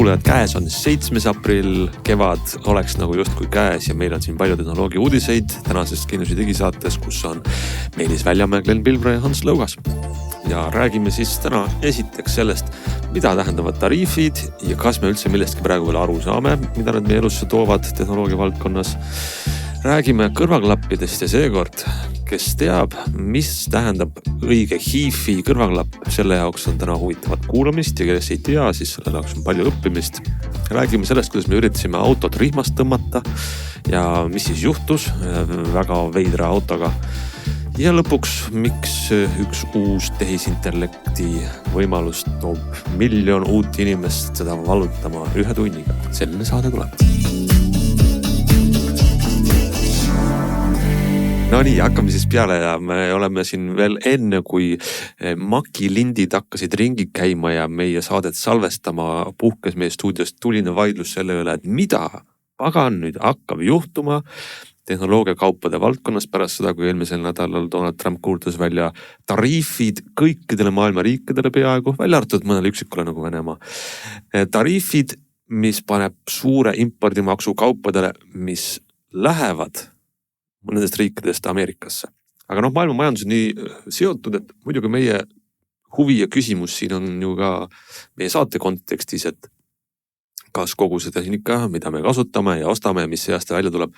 kuulajad, käes on 7. aprill, kevad oleks nagu justkui käes ja meil on siin palju tehnoloogia uudiseid tänases Kindluse digisaates, kus on Meelis Väljamäe, Glen Pilvre ja Hans Lõugas. Ja räägime siis täna esiteks sellest, mida tähendavad tariifid ja kas me üldse millestki praegu veel aru saame, mida nad meie elusse toovad tehnoloogia valdkonnas. Räägime kõrvaklappidest ja seekord, kes teab, mis tähendab õige HiFi kõrvaklapp. Selle jaoks on täna huvitavat kuulamist ja kes ei tea, siis selle jaoks on palju õppimist. Räägime sellest, kuidas me üritasime autot rihmast tõmmata ja mis siis juhtus väga veidra autoga. Ja lõpuks, miks üks uus tehisintellekti võimalus toob 1 miljon uut inimest seda vallutama 1 tunniga. Selline saade tuleb. No nii, hakkame siis peale ja me oleme siin veel enne, kui Maki lindid hakkasid ringi käima ja meie saadet salvestama, puhkes meie stuudiost tuline vaidlus selle üle, et mida pagan nüüd hakkab juhtuma tehnoloogiakaupade valdkonnas pärast seda, kui eelmisel nädalal Donald Trump kuulutas välja tariifid kõikidele maailma riikidele peaaegu, välja arvatud mõnele üksikule nagu Venemaa. Tariifid, mis paneb suure impordimaksu kaupadele, mis lähevad nendest riikidest Ameerikasse. Aga maailma majandus on nii seotud, et muidugi meie huvi ja küsimus siin on ju ka meie saate kontekstis, et kas kogu see tehnika, mida me kasutame ja ostame ja mis see aasta välja tuleb,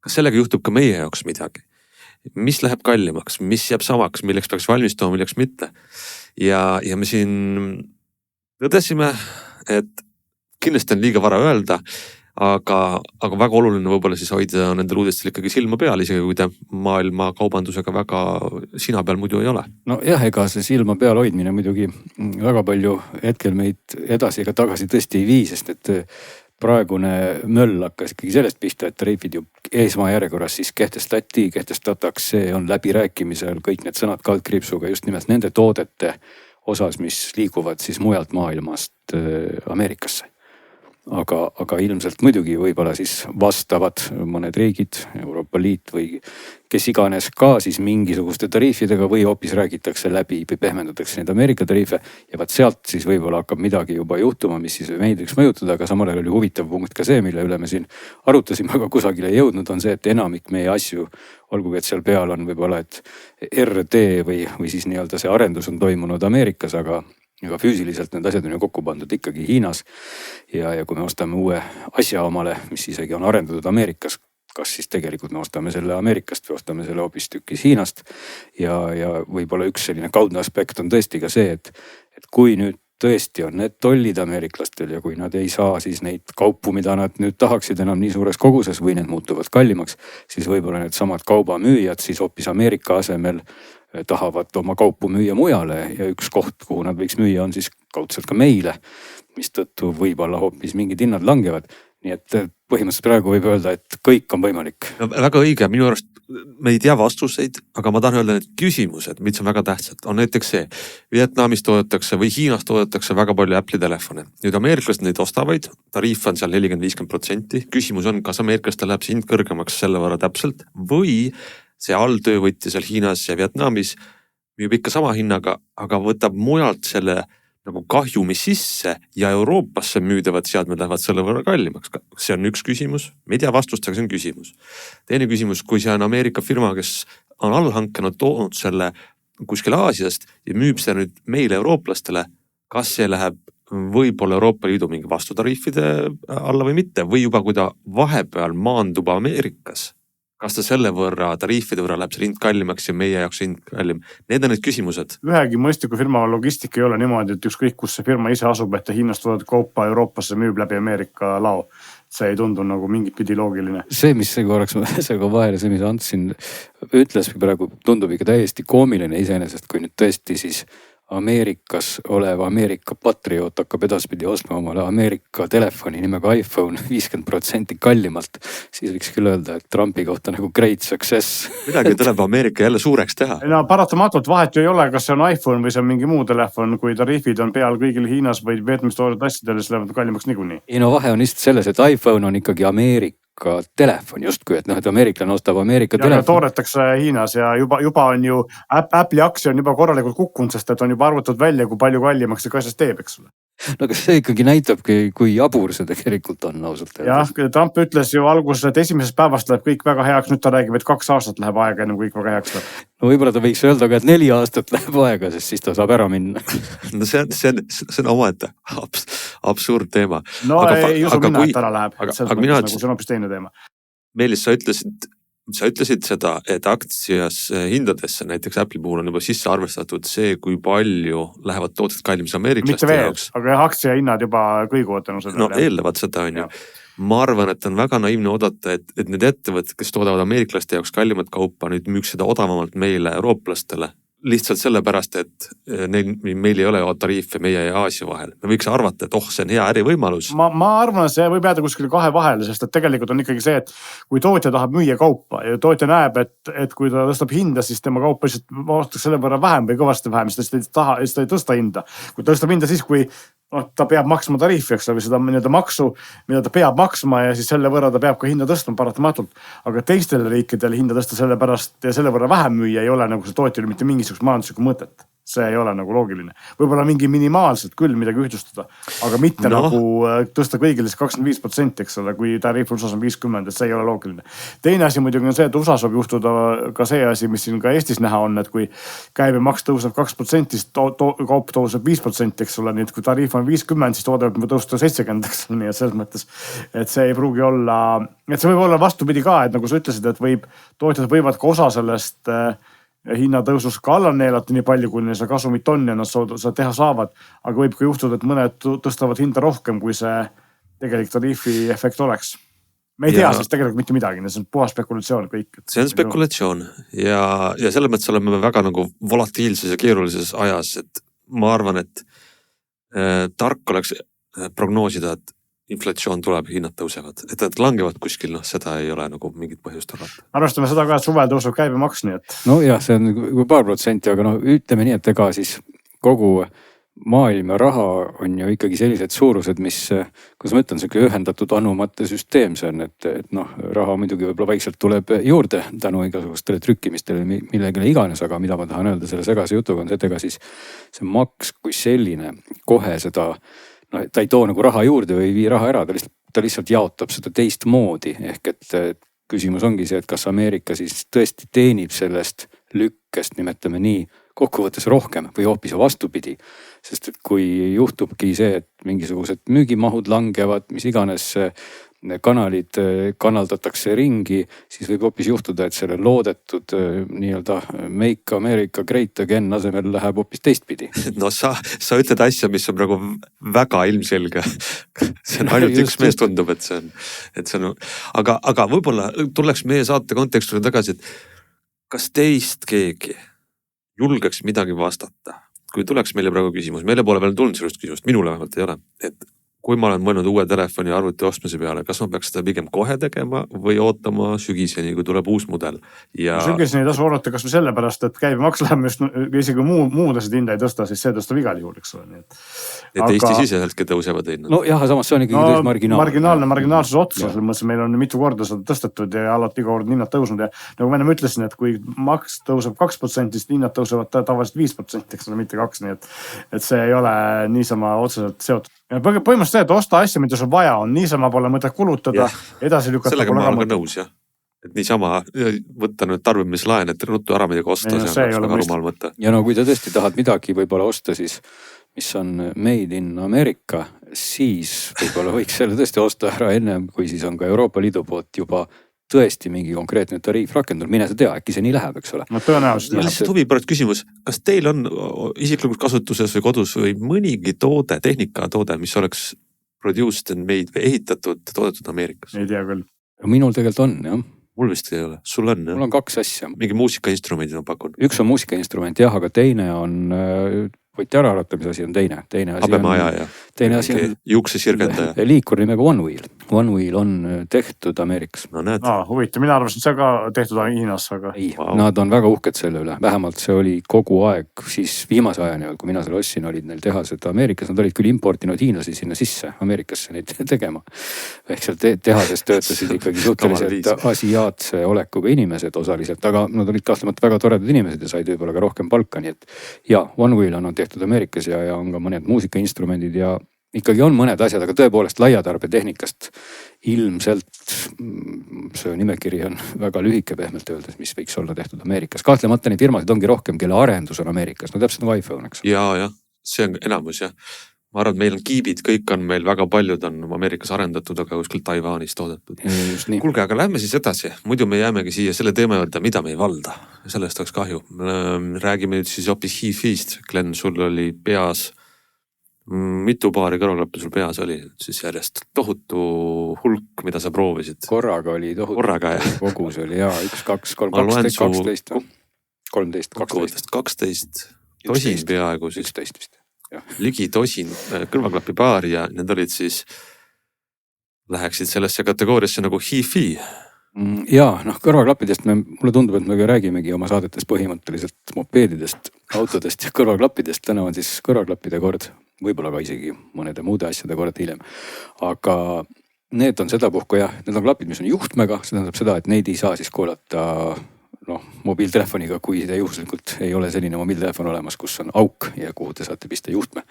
kas sellega juhtub ka meie jaoks midagi? Mis läheb kallimaks, mis jääb samaks, milleks peaks valmistuma, milleks mitte? Ja me siin tõdesime, et kindlasti on liiga vara öelda, aga väga oluline võib-olla siis hoida nendel uudistel ikkagi silma peal, isegi kui ta maailma kaubandusega väga sina peal muidu ei ole. No jah, ega see silma peal hoidmine muidugi väga palju hetkel meid edasi ega tagasi tõesti ei vii, sest et praegune möll hakkas ikkagi sellest pihta, et tariifid ju esmajärjekorras siis kehtestatakse, on läbirääkimisel kõik need sõnad kaldkriipsuga just nimelt nende toodete osas, mis liiguvad siis mujalt maailmast Ameerikasse. Aga ilmselt muidugi võib-olla siis vastavad mõned riigid, Euroopa Liit või kes iganes ka siis mingisuguste tariifidega või hoopis räägitakse läbi või pehmendatakse neid Ameerika tariife ja vaat sealt siis võib-olla hakkab midagi juba juhtuma, mis siis meid võiks mõjutada, aga samal ajal oli huvitav punkt ka see, mille üle me siin arutasime, aga kusagile jõudnud on see, et enamik meie asju, olgugi et seal peal on võib-olla, et RD või siis nii-öelda see arendus on toimunud Ameerikas, aga füüsiliselt need asjad on ju kokku pandud ikkagi Hiinas ja kui me ostame uue asja omale, mis isegi on arendatud Ameerikas, kas siis tegelikult me ostame selle Ameerikast või ostame selle hoopis tükis Hiinast ja võib-olla üks selline kaudne aspekt on tõesti ka see, et kui nüüd tõesti on need tollid ameeriklastel ja kui nad ei saa siis neid kaupu, mida nad nüüd tahaksid enam nii suures koguses või need muutuvad kallimaks, siis võib-olla need samad kaubamüüjad siis hoopis Ameerika asemel tahavad oma kaupu müüa mujale ja üks koht, kuhu nad võiks müüa, on siis kaudselt ka meile, mis tõttu võib-olla hoopis mingid hinnad langevad. Nii et põhimõtteliselt praegu võib öelda, et kõik on võimalik. No, väga õige, minu arust me ei tea vastuseid, aga ma tahan öelda need küsimused, mis on väga tähtsad, on näiteks see, Vietnamis toodetakse või Hiinas toodetakse väga palju Apple'i telefone. Nüüd ameeriklased neid ostavaid, tariif on seal 40-50%. Küsimus on, kas ameeriklastel läheb see hind kõrgemaks selle võrra täpselt või see alltöövõtja seal Hiinas ja Vietnamis müüb ikka sama hinnaga, aga võtab mujalt selle nagu kahjumi sisse ja Euroopasse müüdavad seadmed lähevad selle võrra kallimaks. See on üks küsimus. Me ei tea vastust, aga see on küsimus. Teine küsimus, kui see on Ameerika firma, kes on allhankenud toonud selle kuskil Aasiast ja müüb seda nüüd meile eurooplastele, kas see läheb võib-olla Euroopa Liidu mingi vastutariifide alla või mitte, või juba kui ta vahepeal maandub Ameerikas, kas ta selle võrra, tariifide võrra läheb see hind kallimaks ja meie jaoks hind kallim? Need on need küsimused. Ühegi mõistliku firma logistika ei ole niimoodi, et ükskõik kus see firma ise asub, et ta Hiinast toodetud kaupa Euroopasse müüb läbi Ameerika lao. See ei tundu nagu mingit pidi loogiline. See, mis see korraks vahele, see, mis Ants siin ütles, praegu tundub ikka täiesti koomiline iseenesest, kui nüüd tõesti siis Ameerikas olev Ameerika patrioot hakkab edaspidi ostma omale Ameerika telefoni nimega iPhone 50% kallimalt, siis võiks küll öelda, et Trumpi kohta nagu great success. Midagi tuleb Ameerika jälle suureks teha. No paratamatult vahet ju ei ole, kas see on iPhone või see on mingi muu telefon, kui tariifid on peal kõigil Hiinas või Vietnamis toodetud asjadele, siis lähevad kallimaks niikuinii. Ei no vahe on lihtsalt selles, et iPhone on ikkagi Ameerika telefon justkui, et et ameeriklane ostab Ameerika telefon. Toodetakse Hiinas ja juba on ju Apple'i aktsia on juba korralikult kukkunud, sest et on juba arvutud välja, kui palju kallimaks see asjast teeb, eks ole. no kas see ikkagi näitabki, kui jabur see tegelikult on ausalt jah, Trump ütles ju alguses, et esimesest päevast läheb kõik väga heaks, nüüd ta räägib, et 2 aastat läheb aega, enne kui kõik väga heaks läheb. no võib-olla ta võiks öelda ka, et 4 aastat läheb aega, sest siis ta saab ära minna. no see on omaette absurd teema. No ei usu mina, et ära läheb. Aga mina nagu see on hoopis teine teema. Meelis, sa ütlesid seda, et aktsias hindadesse näiteks Apple'i puhul on juba sisse arvestatud see, kui palju lähevad tooted kallimis ameeriklaste jaoks. Aga aktsia hinnad juba kõiguvad tänu seda. No eellevad seda on ju. Ma arvan, et on väga naiivne oodata, et need ettevõtted, kes toodavad ameeriklaste jaoks kallimat kaupa, nüüd müüks seda odavamalt meile, eurooplastele. Lihtsalt sellepärast, et meil ei ole tariife meie ja Aasia vahel. Me võiks arvata, et see on hea ärivõimalus. Ma arvan, et see võib jääda kuskil 2 vahele, sest et tegelikult on ikkagi see, et kui tootja tahab müüa kaupa ja tootja näeb, et kui ta tõstab hinda, siis tema kaupa lihtsalt vaadatakse selle võrra vähem või kõvasti vähem, sest ta ei tõsta hinda. Kui ta tõstab hinda siis, kui ta peab maksma tariifi, eks või seda maksu, mida ta peab maksma ja siis selle võrra ta peab ka hinda tõstma paratamatult. Aga teistele riikidele hinda tõsta selle pärast ja selle võrra vähem müüa ei ole nagu see tootjal mitte mingisugust majanduslikku mõtet. See ei ole nagu loogiline. Võib-olla mingi minimaalselt küll midagi ühtlustada, aga mitte nagu tõsta kõigile 25%, eks ole, kui tariif USA on 50, et see ei ole loogiline. Teine asi muidugi on see, et USA saab juhtuda ka see asi, mis siin ka Eestis näha on, et kui käibemaks tõuseb 2%, siis kaup tõuseb 5%, eks ole, nii et kui tariif on 50, siis toode võib tõusta 70, eks ole, nii et selles mõttes, et see ei pruugi olla, et see võib olla vastupidi ka, et nagu sa ütlesid, et tootjad võivad ka osa sellest hinnatõusus ka alla neelata nii palju, kui neil see kasumit on ja nad seda teha saavad. Aga võib ka juhtuda, et mõned tõstavad hinda rohkem, kui see tegelik tariifi efekt oleks. Me ei tea siis tegelikult mitte midagi, see on puhas spekulatsioon kõik. See on spekulatsioon ja selles mõttes oleme väga nagu volatiilses ja keerulises ajas, et ma arvan, et tark oleks prognoosida, et inflatsioon tuleb, hinnad tõusevad, et nad langevad kuskil, seda ei ole nagu mingit põhjust arvata. Arvestame seda ka, et suvel tõuseb käibemaks, nii et. No jah, see on paar protsenti, aga ütleme nii, et ega siis kogu maailma raha on ju ikkagi sellised suurused, mis, kuidas ma ütlen, see ühendatud anumate süsteem see on, et raha muidugi võib-olla vaikselt tuleb juurde tänu igasugustele trükkimistele, millegile iganes, aga mida ma tahan öelda selle segase jutuga on see, et ega siis see maks kui selline kohe seda ta ei too nagu raha juurde või ei vii raha ära, ta lihtsalt jaotab seda teistmoodi. Ehk et küsimus ongi see, et kas Ameerika siis tõesti teenib sellest lükkest, nimetame nii, kokkuvõttes rohkem või hoopis vastupidi. Sest et kui juhtubki see, et mingisugused müügimahud langevad, mis iganes kanalid kanaldatakse ringi, siis võib hoopis juhtuda, et selle loodetud nii-öelda Make America Great Again asemel läheb hoopis teistpidi. No sa ütled asja, mis on praegu väga ilmselge. See on ainult üks mees tundub, et see on, aga võib-olla tuleks meie saate kontekstile tagasi, et kas teist keegi julgeks midagi vastata? Kui tuleks meile praegu küsimus, meile pole veel tulnud sellest küsimust, minule vähemalt ei ole, et kui ma olen mõelnud uue telefoni ja arvuti ostmise peale, kas ma peaks seda pigem kohe tegema või ootama sügiseni, kui tuleb uus mudel? Sügiseni ei tasu oodata kas või sellepärast, et käibemaks läheb just isegi muudasid hinda ei tõsta, siis see tõstab igal juhul, eks ole. Et Eesti siseseltki tõusevad hinnad. No jah, samas see on ikkagi marginaalsus otsa, selles mõttes meil on mitu korda seda tõstetud ja alati iga kord hinnad tõusnud ja nagu ma enne ütlesin, et kui maks tõuseb 2%, siis hinnad tõusevad tavaliselt 5%, eks ole, mitte 2%, nii et see ei ole niisama otseselt seotud. Põhimõtteliselt see, et osta asja, mida sul vaja on, niisama pole mõtet kulutada, edasi lükata. Sellega ma olen ka nõus, jah. Et niisama võtta nüüd tarbimislaen, et ruttu ära midagi osta, see on väga rumal mõte. Ja kui ta tõesti tahad midagi võib-olla osta, siis mis on made in America, siis võib-olla võiks selle tõesti osta ära ennem, kui siis on ka Euroopa Liidu poolt juba tõesti mingi konkreetne tariif rakendunud, mine sa tea, äkki see nii läheb, eks ole. No tõenäoliselt. Lihtsalt huvipärast küsimus, kas teil on isiklikult kasutuses või kodus või mõnigi toode, tehnikatoode, mis oleks produced and made või ehitatud, toodetud Ameerikas? Ei tea küll. Minul tegelikult on, jah. Mul vist ei ole, sul on, jah? Mul on 2 asja. Mingi muusikainstrumendid on pakkunud? Üks on muusikainstrument, jah, aga teine on võiti ära arvata, mis asi on teine asi Habemaja ja teine asi on juuksesirgendaja. Liikur nimega One Wheel. One Wheel on tehtud Ameerikas. No näed. Huvitav, mina arvasin, see ka tehtud Hiinas, aga. Ei, nad on väga uhked selle üle. Vähemalt see oli kogu aeg, siis viimase ajani, kui mina selle ostsin, olid neil tehased Ameerikas. Nad olid küll importinud hiinlasi sinna sisse Ameerikasse neid tegema. Ehk seal tehases töötasid ikkagi suhteliselt asiaatse olekuga inimesed osaliselt, aga nad olid kahtlemata väga toredad inimesed ja said võib-olla ka rohkem palka. Nii et ja, One Wheel on tehtud Ameerikas ja on ka mõned muusikainstrumendid ja ikkagi on mõned asjad, aga tõepoolest laiatarbetehnikast ilmselt see nimekiri on väga lühike pehmelt öeldes, mis võiks olla tehtud Ameerikas. Kahtlemata neid firmasid ongi rohkem, kelle arendus on Ameerikas. No täpselt nagu iPhone, eks. Ja, see on enamus jah. Ma arvan, et meil on kiibid, kõik on meil väga paljud on Ameerikas arendatud, aga kuskil Taiwanis toodetud. Kuulge, aga lähme siis edasi. Muidu me jäämegi siia selle teema juurde, mida me ei valda. Sellest oleks kahju. Räägime nüüd siis hoopis HiFi'st. Glenn, sul oli peas, mitu paari kõrvaklappi sul peas oli siis järjest tohutu hulk, mida sa proovisid? Korraga oli tohutu. Korraga, jah. Kogus oli, 1, 2, 3, 12, 13, 12. Tosin peaaegu siis. 11 vist. Ligi tosin kõrvaklapipaari ja need olid siis, läheksid sellesse kategooriasse nagu HiFi. Kõrvaklappidest mulle tundub, et me räägimegi oma saadetes põhimõtteliselt mopeedidest, autodest ja kõrvaklappidest. Täna on siis kõrvaklappide kord, võib-olla ka isegi mõnede muude asjade kord hiljem. Aga need on sedapuhku need on klapid, mis on juhtmega, see tähendab seda, et neid ei saa siis kuulata mobiiltelefoniga, kui te juhuslikult ei ole selline mobiiltelefon olemas, kus on auk ja kuhu te saate pista juhtme.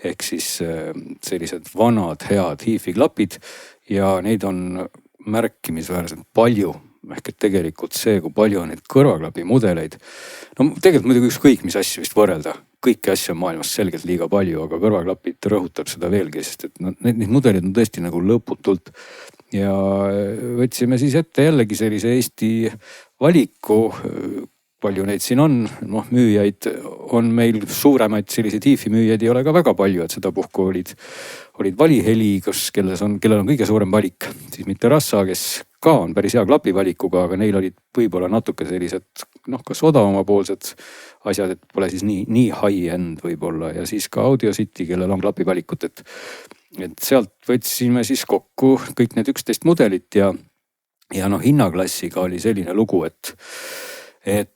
Ehk siis sellised vanad, head HiFi klapid ja neid on märkimisväärselt palju. Ehk et tegelikult see, kui palju on neid kõrvaklapi mudeleid. Tegelikult muidugi ükskõik, mis asju vist võrrelda. Kõiki asju on maailmas selgelt liiga palju, aga kõrvaklapid rõhutab seda veelgi, sest et need mudelid on tõesti nagu lõputult. Ja võtsime siis ette jällegi sellise Eesti valiku, palju neid siin on, müüjaid on meil suuremaid, selliseid HiFi müüjaid ei ole ka väga palju, et seda puhku olid Valiheli, kellel on kõige suurem valik, siis mitte Rassa, kes ka on päris hea klapivalikuga, aga neil olid võib-olla natuke sellised, kas odavamapoolsed asjad, et pole siis nii high-end võib-olla ja siis ka Audio City, kellel on klapivalikut, et sealt võtsime siis kokku kõik need 11 mudelit ja hinnaklassiga oli selline lugu, et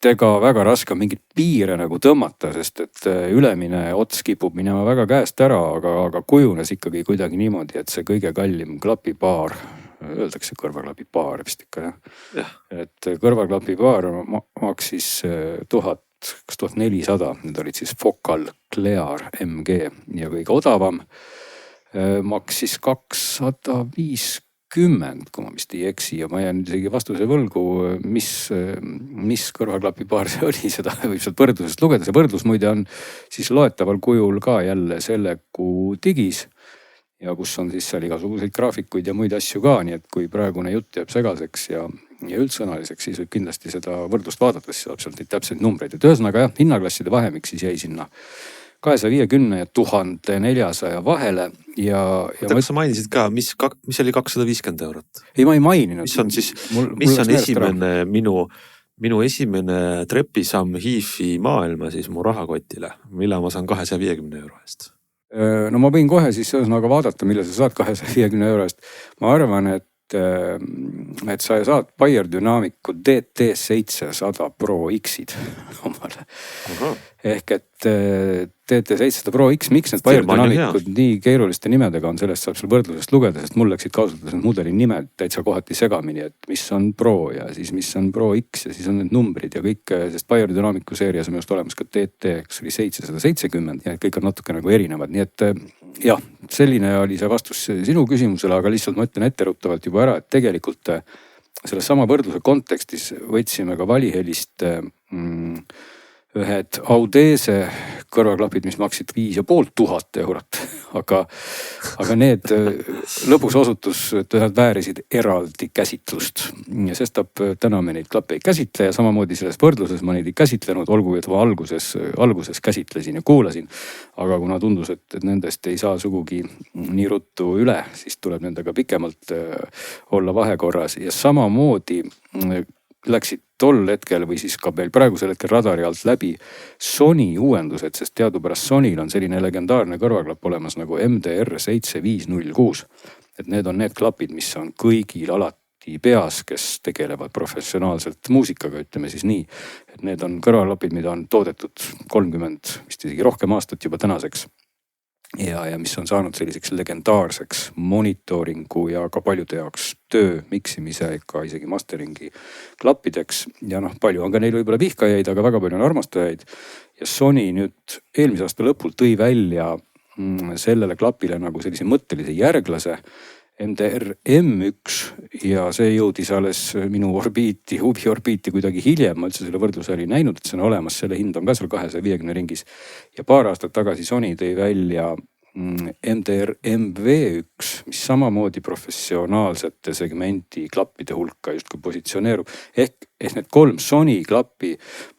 ega väga raske on mingit piire nagu tõmmata, sest et ülemine ots kipub minema väga käest ära, aga kujunes ikkagi kuidagi niimoodi, et see kõige kallim klapipaar, öeldakse kõrvaklapipaar vist ikka jah. Et kõrvaklapipaar maksis 1400, need olid siis Focal Clear MG ja kõige odavam maksis 250, kui ma vist ei eksi ja ma jään isegi vastuse võlgu, mis kõrvaklapipaar see oli, seda võib sealt võrdlusest lugeda. See võrdlus muide on siis loetaval kujul ka jälle selle kuu digis ja kus on siis seal igasuguseid graafikuid ja muid asju ka, nii et kui praegune jutt jääb segaseks ja üldsõnaliseks, siis võib kindlasti seda võrdlust vaadates saab sealt neid täpseid numbreid. Et ühesõnaga hinnaklasside vahemik siis jäi sinna 250 ja 1400 vahele ja kas sa mainisid ka, mis oli 250 eurot? Ei, ma ei maininud. Mis on esimene minu esimene trepisamm HiFi maailma siis mu rahakotile, mille ma saan 250 euro eest? No ma võin kohe siis ühesõnaga vaadata, mille sa saad 250 euro eest. Ma arvan, et sa saad Beyerdynamicu DT700 Pro X-id omale. Ehk et DT700 Pro X, miks need Beyerdynamicud nii keeruliste nimedega on, sellest saab seal võrdlusest lugeda, sest mul läksid kausutades need mudeli nimed täitsa kohati segamini, et mis on Pro ja siis mis on Pro X ja siis on need numbrid ja kõik, sest Beyerdynamicu seerias on just olemas ka DT, kas oli 770 ja kõik on natuke nagu erinevad, nii et jah, selline oli see vastus sinu küsimusele, aga lihtsalt ma ütlen etteruttavalt juba ära, et tegelikult selles sama võrdluse kontekstis võtsime ka Valihelist ühed Audese kõrvaklapid, mis maksid 5500 eurot, aga need lõpus osutus, et nad väärisid eraldi käsitlust. Ja sestap täna me neid klappe ei käsitle ja samamoodi selles võrdluses ma neid ei käsitlenud, olgu et ma alguses käsitlesin ja kuulasin. Aga kuna tundus, et nendest ei saa sugugi nii ruttu üle, siis tuleb nendega pikemalt olla vahekorras ja samamoodi läksid tol hetkel või siis ka veel praegusel hetkel radari alt läbi Sony uuendused, sest teadupärast Sonyl on selline legendaarne kõrvaklapp olemas nagu MDR7506. Et need on need klapid, mis on kõigil alati peas, kes tegelevad professionaalselt muusikaga, ütleme siis nii. Et need on kõrvaklapid, mida on toodetud 30, vist isegi rohkem aastat juba tänaseks. Ja mis on saanud selliseks legendaarseks monitooringu ja ka paljude jaoks töö miksimise ega isegi masteringi klappideks. Ja palju on ka neil võib-olla vihkajaid, aga väga palju on armastajaid. Ja Sony nüüd eelmise aasta lõpul tõi välja sellele klapile nagu sellise mõttelise järglase MDR M1 ja see jõudis alles minu huviorbiiti kuidagi hiljem. Ma üldse selle võrdluse oli näinud, et see on olemas, selle hind on ka seal 250 ringis. Ja paar aastat tagasi Sony tõi välja MDR MV1, mis samamoodi professionaalsete segmenti klappide hulka justkui positsioneerub. Ehk need 3 Sony klappi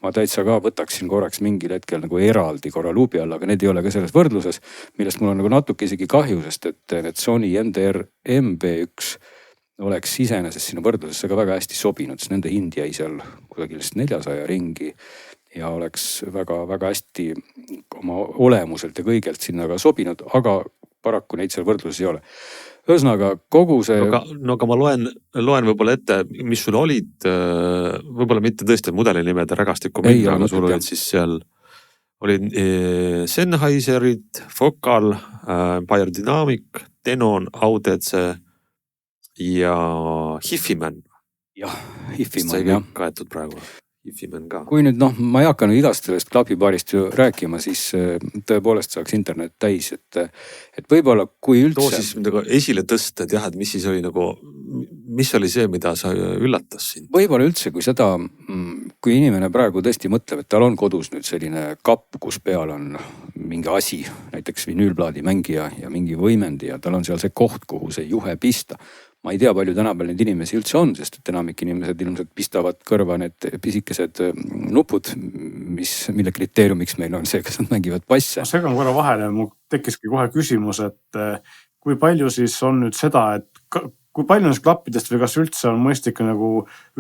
ma täitsa ka võtaksin korraks mingil hetkel nagu eraldi korra luubi alla, aga need ei ole ka selles võrdluses, millest mul on nagu natuke isegi kahju, sest et need Sony MDR MV1 oleks iseenesest sinna võrdlusesse ka väga hästi sobinud, sest nende hind jäi seal kusagil 400 ringi. Ja oleks väga hästi oma olemuselt ja kõigelt sinna ka sobinud, aga paraku neid seal võrdluses ei ole. Ühesõnaga kogu see... No aga ma loen võib-olla ette, mis sul olid, võib-olla mitte tõesti mudelinimede rägastikku minna, aga sul olid siis seal, olid Sennheiserid, Focal, Bayer Dynamic, Denon, AUDC ja Hifiman. Jah, Hifiman, jah. See kõik kaetud praegu. Ka. Kui nüüd ma ei hakka nüüd igast sellest klapipaarist ju rääkima, siis tõepoolest saaks internet täis, et võib-olla kui üldse... Too siis nagu esile tõsta, et jah, et mis siis oli nagu, mis oli see, mida sa üllatas siin? Võib-olla üldse, kui inimene praegu tõesti mõtleb, et tal on kodus nüüd selline kapp, kus peal on mingi asi, näiteks vinüülplaadi mängija ja mingi võimendi ja tal on seal see koht, kuhu see juhe pista. Ma ei tea, palju tänapäeval neid inimesi üldse on, sest et enamik inimesed ilmselt pistavad kõrva need pisikesed nupud, mille kriteeriumiks meil on see, kas nad mängivad passe. Segan korra vahele, mul tekkiski kohe küsimus, et kui palju siis on nüüd seda, et kui palju neist klappidest või kas üldse on mõistlik nagu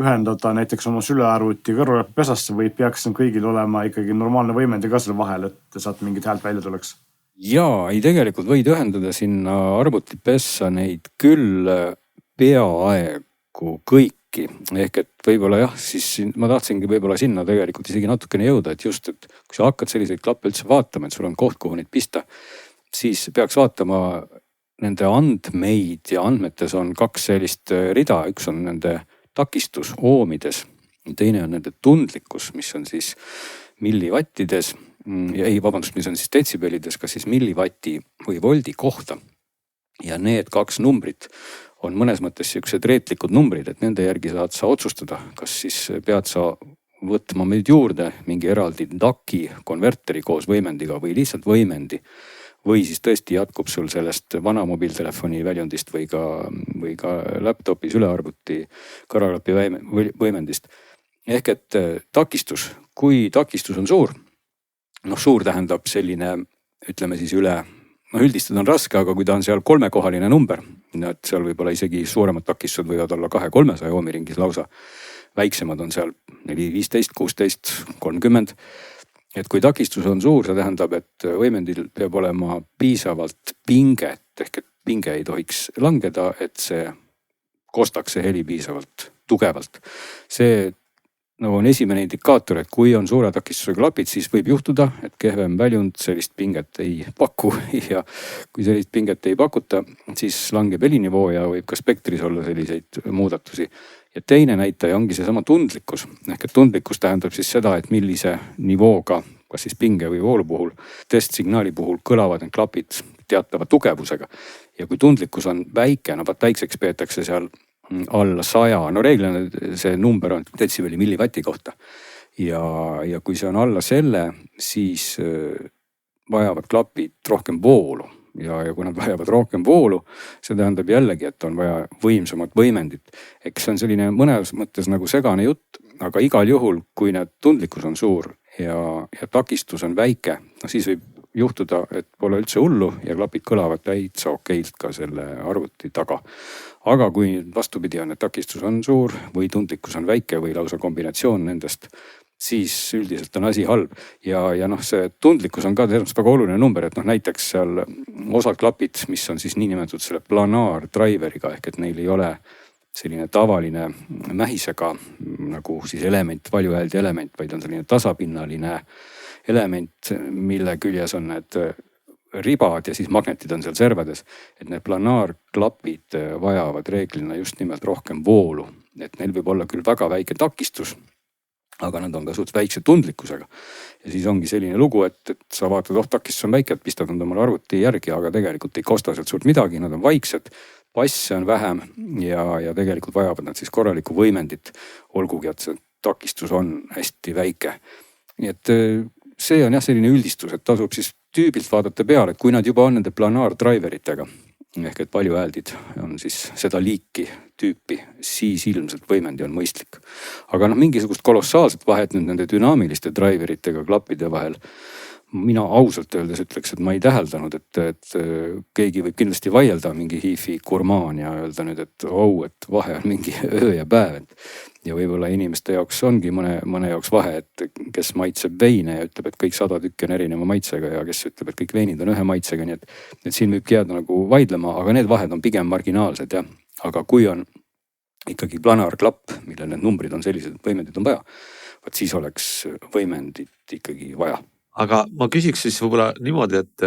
ühendada näiteks oma sülearvuti kõrvaklapi pesasse või peaks kõigil olema ikkagi normaalne võimendi ka selle vahel, et saad mingit häält välja tuleks? Jaa, ei tegelikult võid ühendada sinna arvuti pessa neid küll peaaegu kõiki. Ehk et võib-olla jah, siis ma tahtsingi võib-olla sinna tegelikult isegi natukene jõuda, et just, et kui sa hakkad selliseid klappe üldse vaatama, et sul on koht, kuhu neid pista, siis peaks vaatama nende andmeid ja andmetes on 2 sellist rida. Üks on nende takistus oomides, teine on nende tundlikkus, mis on siis millivattides ja mis on siis detsibellides, kas siis millivatti või voldi kohta. Ja need 2 numbrit on mõnes mõttes siuksed reetlikud numbrid, et nende järgi saad sa otsustada, kas siis pead sa võtma meid juurde mingi eraldi DAC-i konverteri koos võimendiga või lihtsalt võimendi. Või siis tõesti jätkub sul sellest vana mobiiltelefoni väljundist või ka laptopi sülearvuti kõrvaklapi võimendist. Ehk et takistus, kui takistus on suur, suur tähendab selline, ütleme siis üle, üldistada on raske, aga kui ta on seal 3-kohaline number, et seal võib-olla isegi suuremad takistused võivad olla 200-300 oomi ringis lausa. Väiksemad on seal 4, 15, 16, 30. Et kui takistus on suur, see tähendab, et võimendil peab olema piisavalt pinget, ehk et pinge ei tohiks langeda, et see kostaks see heli piisavalt tugevalt. See on esimene indikaator, et kui on suure takistusega klapid, siis võib juhtuda, et kehvem väljund sellist pinget ei paku ja kui sellist pinget ei pakuta, siis langeb helinivoo ja võib ka spektris olla selliseid muudatusi. Ja teine näitaja ongi seesama tundlikkus. Ehk et tundlikkus tähendab siis seda, et millise nivooga, kas siis pinge või voolu puhul, testsignaali puhul kõlavad need klapid teatava tugevusega. Ja kui tundlikkus on väike, väikseks peetakse seal alla 100, reeglina see number on detsibelli millivati kohta. Ja kui see on alla selle, siis vajavad klapid rohkem voolu. Ja kui nad vajavad rohkem voolu, see tähendab jällegi, et on vaja võimsamat võimendit. Eks see on selline mõnes mõttes nagu segane jutt, aga igal juhul, kui need tundlikkus on suur ja takistus on väike, siis võib juhtuda, et pole üldse hullu ja klapid kõlavad täitsa okeilt ka selle arvuti taga. Aga kui vastupidi on, et takistus on suur või tundlikkus on väike või lausa kombinatsioon nendest, siis üldiselt on asi halb. Ja see tundlikkus on ka väga oluline number, et näiteks seal osad klapid, mis on siis niinimetatud selle planaardriveriga, ehk et neil ei ole selline tavaline mähisega nagu siis element, valjuhääldi element, vaid on selline tasapinnaline element, mille küljes on need ribad ja siis magnetid on seal servades. Et need planaarklapid vajavad reeglina just nimelt rohkem voolu. Et neil võib olla küll väga väike takistus, aga nad on ka suht väikse tundlikkusega. Ja siis ongi selline lugu, et sa vaatad, takistus on väike, et pistad nad omale arvuti järgi, aga tegelikult ei kosta sealt suurt midagi, nad on vaiksed, passe on vähem ja tegelikult vajavad nad siis korralikku võimendit, olgugi et see takistus on hästi väike. Nii et see on jah selline üldistus, et tasub siis tüübilt vaadata peale, et kui nad juba on nende planaardriveritega, ehk et paljuhääldid on siis seda liiki tüüpi, siis ilmselt võimendi on mõistlik. Aga mingisugust kolossaalset vahet nüüd nende dünaamiliste driveritega klappide vahel mina ausalt öeldes ütleks, et ma ei täheldanud, et keegi võib kindlasti vaielda mingi hiifi gurmaan ja öelda nüüd, et et vahe on mingi öö ja päev. Ja võib-olla inimeste jaoks ongi mõne jaoks vahe, et kes maitseb veine ja ütleb, et kõik 100 tükki on erineva maitsega ja kes ütleb, et kõik veinid on ühe maitsega. Nii et siin võibki jääda nagu vaidlema, aga need vahed on pigem marginaalsed jah. Aga kui on ikkagi planaarklapp, millel need numbrid on sellised, et võimendid on vaja, võt siis oleks võimendit ikkagi vaja. Aga ma küsiks siis võib-olla niimoodi, et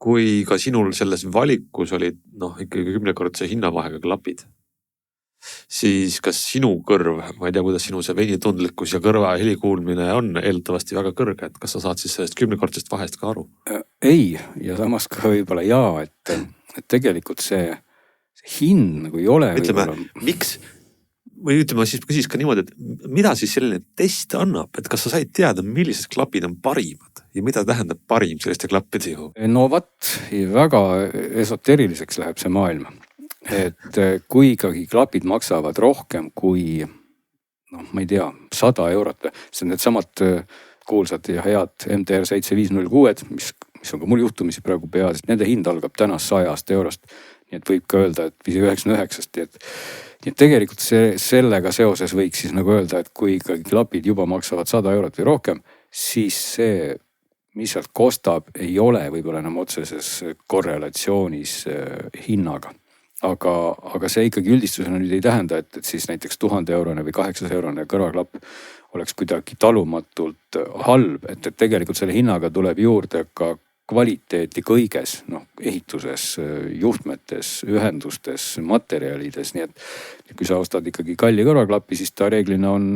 kui ka sinul selles valikus olid ikkagi 10-kordse hinnavahega klapid, siis kas sinu kõrv, ma ei tea, kuidas sinu see veinitundlikkus ja kõrva heli kuulmine on eeldatavasti väga kõrge, et kas sa saad siis sellest 10-kordsest vahest ka aru? Ei, ja samas ka võib-olla jaa, et tegelikult see hind nagu ei ole. Ütleme, miks? Või ütleme, siis küsis ka niimoodi, et mida siis selline test annab, et kas sa said teada, millised klapid on parimad ja mida tähendab parim selliste klappide juhu? No väga esoteriliseks läheb see maailm, et kui ikkagi klapid maksavad rohkem kui, ma ei tea, 100 eurot, see on need samad kuulsad ja head MTR 7506, mis on ka mul juhtumisi praegu peas, nende hind algab täna 100 eurost, nii et võib ka öelda, et 99, nii et tegelikult sellega seoses võiks siis nagu öelda, et kui ikkagi klapid juba maksavad 100 eurot või rohkem, siis see, mis sealt kostab, ei ole võib-olla enam otseses korrelatsioonis hinnaga. Aga see ikkagi üldistusena nüüd ei tähenda, et siis näiteks 1000 eurone või 800 eurone kõrvaklapp oleks kuidagi talumatult halb, et tegelikult selle hinnaga tuleb juurde ka kvaliteeti kõiges, ehituses, juhtmetes, ühendustes, materjalides, nii et kui sa ostad ikkagi kalli kõrvaklappi, siis ta reeglina on,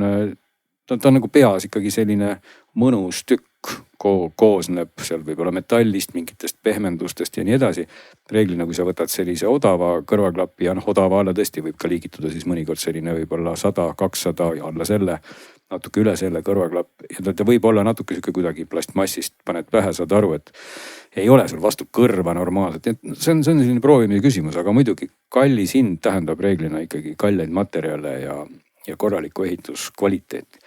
ta on nagu peas ikkagi selline mõnus tükk, koosneb seal võib-olla metallist, mingitest pehmendustest ja nii edasi. Reeglina, kui sa võtad sellise odava kõrvaklapi ja odava alla tõesti võib ka liigituda siis mõnikord selline võib-olla 100, 200 ja alla selle, natuke üle selle kõrvaklapp ja ta võib olla natuke sihuke kuidagi plastmassist, paned pähe, saad aru, et ei ole sul vastu kõrva normaalselt. See on selline proovimise küsimus, aga muidugi kallis hind tähendab reeglina ikkagi kalleid materjale ja korralikku ehituskvaliteeti.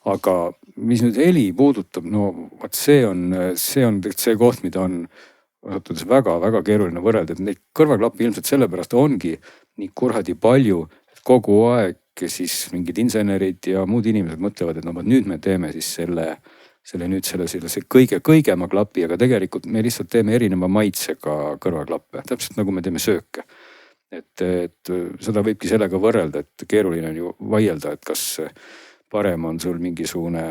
Aga mis nüüd heli puudutab, see on tegelikult see koht, mida on väga-väga keeruline võrrelda, et neid kõrvaklappi ilmselt sellepärast ongi nii kuradi palju, et kogu aeg siis mingid insenerid ja muud inimesed mõtlevad, et nüüd me teeme siis selle kõigema klapi, aga tegelikult me lihtsalt teeme erineva maitsega kõrvaklappe, täpselt nagu me teeme sööke. Et seda võibki sellega võrrelda, et keeruline on ju vaielda, et kas parem on sul mingisugune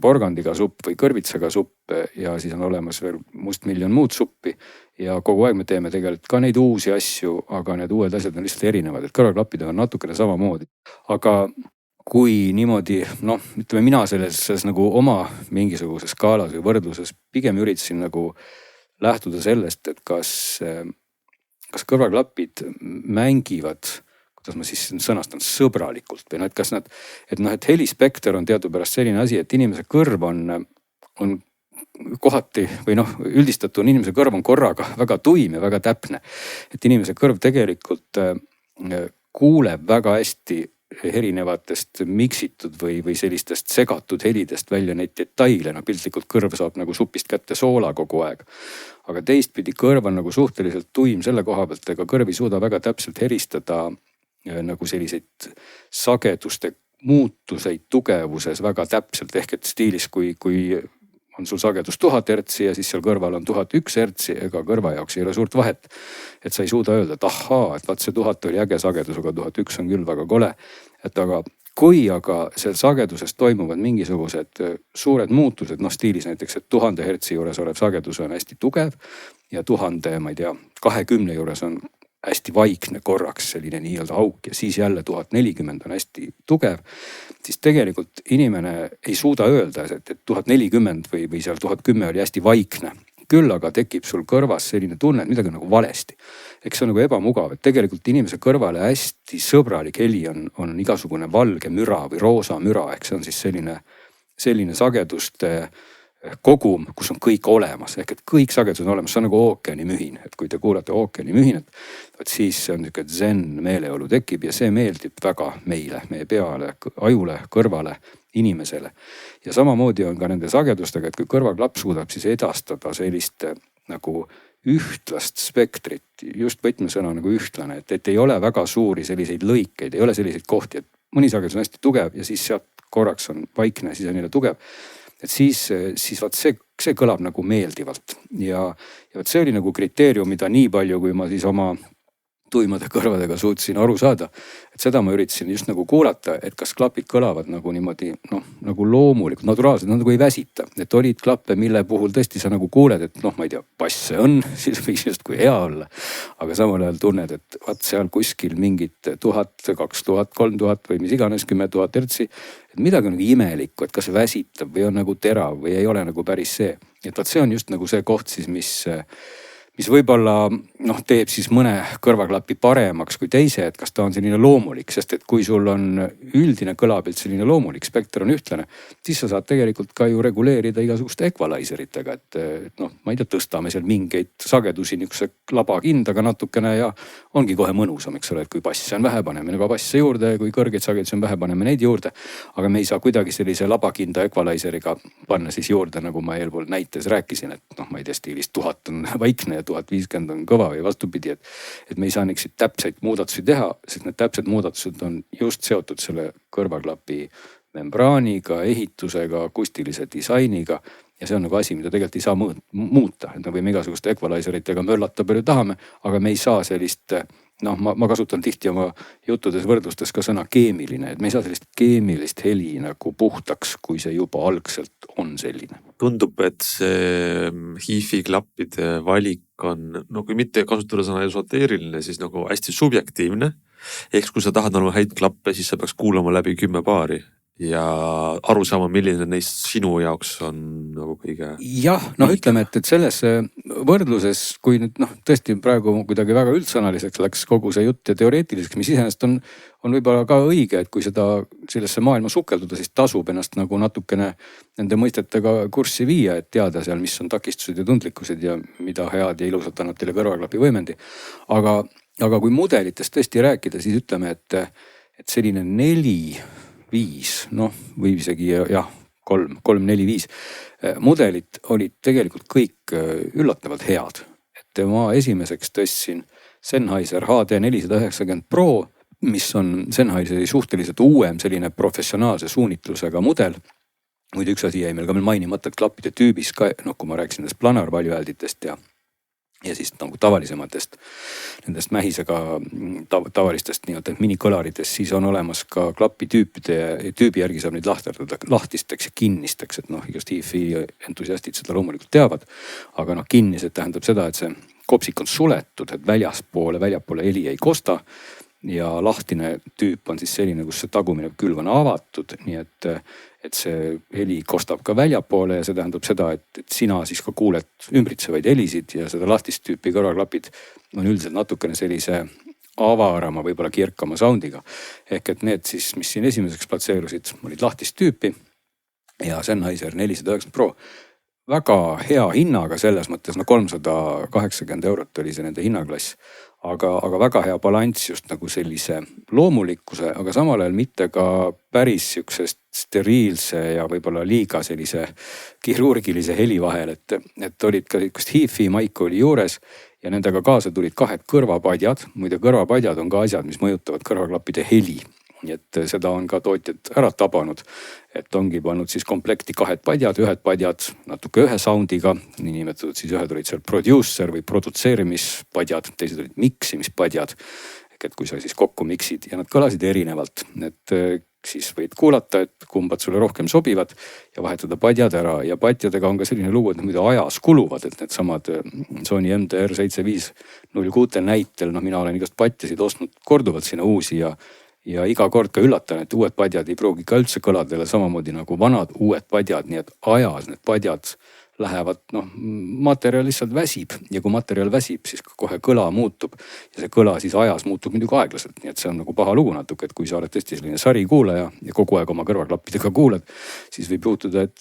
porgandiga supp või kõrvitsaga supp ja siis on olemas veel mustmiljon muud suppi ja kogu aeg me teeme tegelikult ka neid uusi asju, aga need uued asjad on lihtsalt erinevad, et kõrvaklappid on natukene samamoodi. Aga kui niimoodi, ütleme mina selles nagu oma mingisuguses skaalas või võrdluses pigem üritasin nagu lähtuda sellest, et kas kõrvaklapid mängivad, kuidas ma siis sõnastan, sõbralikult või et kas nad, et helispekter on teadupärast selline asi, et inimese kõrv on kohati või üldistatuna inimese kõrv on korraga väga tuim ja väga täpne. Et inimese kõrv tegelikult kuuleb väga hästi erinevatest miksitud või sellistest segatud helidest välja neid detaile, piltlikult kõrv saab nagu supist kätte soola kogu aeg. Aga teistpidi kõrv on nagu suhteliselt tuim selle koha pealt, ega kõrv ei suuda väga täpselt helistada nagu selliseid sageduste muutuseid tugevuses väga täpselt, ehk et stiilis, kui on sul sagedus 1000 hertsi ja siis seal kõrval on 1001 hertsi, ega kõrva jaoks ei ole suurt vahet. Et sa ei suuda öelda, et ahaa, et vaat see 1000 oli äge sagedus, aga 1001 on küll väga kole. Et aga kui seal sageduses toimuvad mingisugused suured muutused, stiilis näiteks, et 1000 hertsi juures olev sagedus on hästi tugev ja 1000, ma ei tea, 20 juures on hästi vaikne korraks selline nii-öelda auk ja siis jälle 1040 on hästi tugev, siis tegelikult inimene ei suuda öelda, et 1040 või seal 1010 oli hästi vaikne. Küll aga tekib sul kõrvas selline tunne, et midagi on nagu valesti. Eks see on nagu ebamugav, et tegelikult inimese kõrvale hästi sõbralik heli on igasugune valge müra või roosa müra, ehk see on siis selline sageduste kogum, kus on kõik olemas, ehk et kõik sagedused on olemas, see on nagu ookeanimühin, et kui te kuulate ookeanimühinet, siis see on niisugune zen meeleolu tekib ja see meeldib väga meile, meie peale, ajule, kõrvale, inimesele. Ja samamoodi on ka nende sagedustega, et kui kõrvaklapp suudab siis edastada sellist nagu ühtlast spektrit, just võtmesõna nagu ühtlane, et ei ole väga suuri selliseid lõikeid, ei ole selliseid kohti, et mõni sagedus on hästi tugev ja siis sealt korraks on vaikne, siis on jälle tugev. Et siis vaat see kõlab nagu meeldivalt ja vaat see oli nagu kriteerium, mida nii palju, kui ma siis oma tuimade kõrvadega suutsin aru saada. Et seda ma üritasin just nagu kuulata, et kas klapid kõlavad nagu niimoodi nagu loomulikult, naturaalselt, nad nagu ei väsita. Et olid klappe, mille puhul tõesti sa nagu kuuled, et ma ei tea, basse on, siis võiks just kui hea olla. Aga samal ajal tunned, et vaat seal kuskil mingid 1000, 2000, 3000 või mis iganes 10 000 hertsi. Et midagi on nagu imelikku, et kas väsitab või on nagu terav või ei ole nagu päris see. Et vaat see on just nagu see koht siis, mis võib-olla teeb siis mõne kõrvaklapi paremaks kui teise, et kas ta on selline loomulik, sest et kui sul on üldine kõlapilt selline loomulik, spekter on ühtlane, siis sa saad tegelikult ka ju reguleerida igasuguste equalizeritega, et ma ei tea, tõstame seal mingeid sagedusi niisuguse labakindaga natukene ja ongi kohe mõnusam, eks ole, et kui basse on vähe, paneme ka basse juurde, kui kõrgeid sagedusi on vähe, paneme neid juurde, aga me ei saa kuidagi sellise labakinda equalizeriga panna siis juurde, nagu ma eelpool näites rääkisin, et ma ei tea, stiilis 1000 on vaikne 1050 on kõva või vastupidi, et me ei saa niisuguseid täpseid muudatusi teha, sest need täpsed muudatused on just seotud selle kõrvaklapi membraaniga, ehitusega, akustilise disainiga ja see on nagu asi, mida tegelikult ei saa muuta, et me võime igasuguste equalizeritega möllata palju tahame, aga me ei saa sellist, ma kasutan tihti oma juttudes võrdlustes ka sõna keemiline, et me ei saa sellist keemilist heli nagu puhtaks, kui see juba algselt on selline. Tundub, et see HiFi klappide valik on, kui mitte kasutada sõna esoteeriline, siis nagu hästi subjektiivne. Ehk kui sa tahad olema häid klappe, siis sa peaks kuulama läbi 10 paari ja aru saama, milline neist sinu jaoks on nagu kõige... Jah, ütleme, et selles võrdluses, kui nüüd tõesti praegu kuidagi väga üldsõnaliseks läks kogu see jutt ja teoreetiliseks, mis iseenesest on võib-olla ka õige, et kui sellesse maailma sukelduda, siis tasub ennast nagu natukene nende mõistetega kurssi viia, et teada seal, mis on takistused ja tundlikkused ja mida head ja ilusat annab teile kõrvaklapi võimendi. Aga kui mudelitest tõesti rääkida, siis ütleme, et selline 4-5, või isegi 3-4-5 mudelit olid tegelikult kõik üllatavalt head. Et ma esimeseks tõstsin Sennheiser HD 490 Pro, mis on Sennheiseri suhteliselt uuem selline professionaalse suunitlusega mudel. Muidu üks asi jäi meil ka mainimata, et klappide tüübis ka, kui ma rääkisin nendest planarvaljuhäälditest ja siis nagu tavalisematest nendest mähisega tavalistest nii-öelda minikõlaritest, siis on olemas ka klapi tüübi järgi saab neid lahterdada lahtisteks ja kinnisteks, et igast HiFi entusiastid seda loomulikult teavad. Aga kinnised tähendab seda, et see kopsik on suletud, et väljapoole heli ei kosta ja lahtine tüüp on siis selline, kus see tagumine külv on avatud, nii et see heli kostab ka väljapoole ja see tähendab seda, et sina siis ka kuuled ümbritsevaid helisid ja seda lahtist tüüpi kõrvaklapid on üldiselt natukene sellise avarama, võib-olla kirkama soundiga. Ehk et need siis, mis siin esimeseks platseerusid, olid lahtist tüüpi ja Sennheiser 490 Pro. Väga hea hinnaga selles mõttes, 380 € oli see nende hinnaklass. Aga väga hea balanss just nagu sellise loomulikkuse, aga samal ajal mitte ka päris siuksest steriilse ja võib-olla liiga sellise kirurgilise heli vahel, et olid ka HiFi maik oli juures ja nendega kaasa tulid 2 kõrvapadjad. Muide, kõrvapadjad on ka asjad, mis mõjutavad kõrvaklappide heli. Nii et seda on ka tootjad ära tabanud, et ongi pannud siis komplekti 2 padjad, 1 padjad natuke ühe soundiga, niinimetatud siis ühed olid seal producer või produtseerimispadjad, teised olid miksimispadjad. Et kui sa siis kokku miksid ja nad kõlasid erinevalt, et siis võid kuulata, et kumbad sulle rohkem sobivad ja vahetada padjad ära. Ja patjadega on ka selline lugu, et nad muidu ajas kuluvad, et needsamad Sony MDR 7506 näitel, mina olen igast patjasid ostnud korduvalt sinna uusi ja iga kord ka üllatan, et uued padjad ei pruugi ka üldse kõlada jälle samamoodi nagu vanad uued padjad, nii et ajas need padjad lähevad, materjal lihtsalt väsib ja kui materjal väsib, siis kohe kõla muutub ja see kõla siis ajas muutub muidugi aeglaselt. Nii et see on nagu paha lugu natuke, et kui sa oled tõesti selline sarikuulaja ja kogu aeg oma kõrvaklappidega kuulad, siis võib juhtuda, et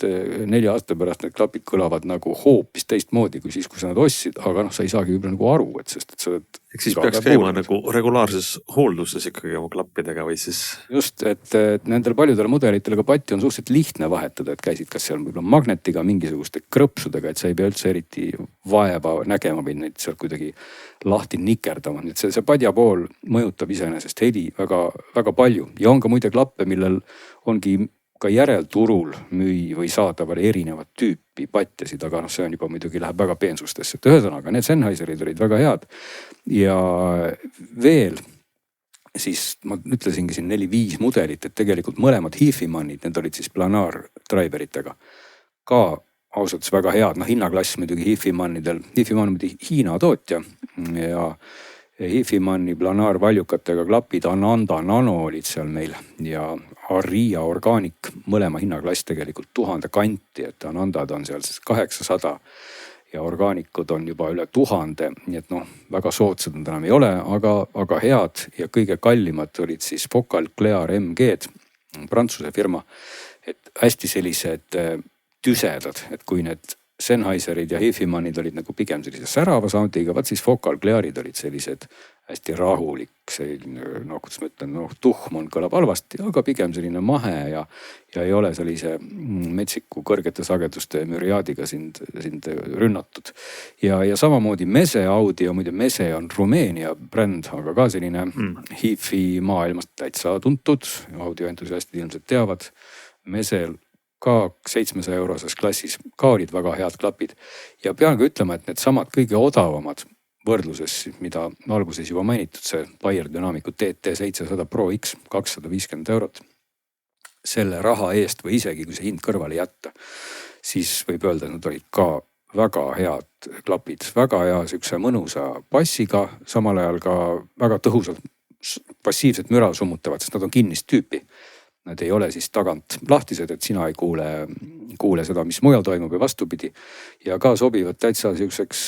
4 aasta pärast need klapid kõlavad nagu hoopis teistmoodi kui siis, kui sa nad ostsid, aga sa ei saagi võib-olla nagu aru, et sest, et sa oled. Eks siis peaks käima nagu regulaarses hoolduses ikkagi oma klappidega või siis. Just, et nendel paljudel mudelitele ka patti on suhteliselt lihtne vahetada, et käisid kas seal võib-olla magnetiga mingisuguste krõpsudega, et sa ei pea üldse eriti vaeva nägema või neid seal kuidagi lahti nikerdama. Nii et see padja pool mõjutab iseenesest heli väga palju ja on ka muide klappe, millel ongi ka järelturul või saadaval erinevat tüüpi patjasid, aga see on juba muidugi läheb väga peensustesse. Et ühesõnaga, need Sennheiserid olid väga head ja veel siis ma ütlesingi siin 4-5 mudelit, et tegelikult mõlemad HiFi-mannid, need olid siis planaar-driveritega ka ausalt väga head. Hinnaklass muidugi HiFi-mannidel, HiFi-mann on Hiina tootja ja HiFi-manni planaarvaljukatega klapid Ananda Nano olid seal meil ja Aria Organic, mõlema hinnaklass tegelikult 1000 kanti, et Anandad on seal siis 800 ja Organicud on juba üle 1000, nii et väga soodsad nad enam ei ole, aga head ja kõige kallimad olid siis Focal Clear MG-d, Prantsuse firma, et hästi sellised tüsedad, et kui need Sennheiserid ja HiFi-mannid olid nagu pigem sellise särava soundiga, vaat siis Focal Clearid olid sellised hästi rahulik, selline, kuidas ma ütlen, tuhm on kõlab halvasti, aga pigem selline mahe ja ei ole sellise metsiku kõrgete sageduste müriaadiga sind rünnatud. Ja samamoodi Mese audio, muide Mese on Rumeenia bränd, aga ka selline HiFi maailmast täitsa tuntud, audioentusiastid ilmselt teavad. Mesel ka 700 euroses klassis ka olid väga head klapid ja pean ka ütlema, et need samad kõige odavamad võrdluses, mida alguses juba mainitud, see Beyerdynamicu TT700 Pro X 250 eurot. Selle raha eest või isegi kui see hind kõrvale jätta, siis võib öelda, et nad olid ka väga head klapid, väga hea siukse mõnusa bassiga, samal ajal ka väga tõhusalt passiivset müra summutavad, sest nad on kinnist tüüpi. Nad ei ole siis tagant lahtised, et sina ei kuule seda, mis mujal toimub ja vastupidi. Ja ka sobivad täitsa siukseks,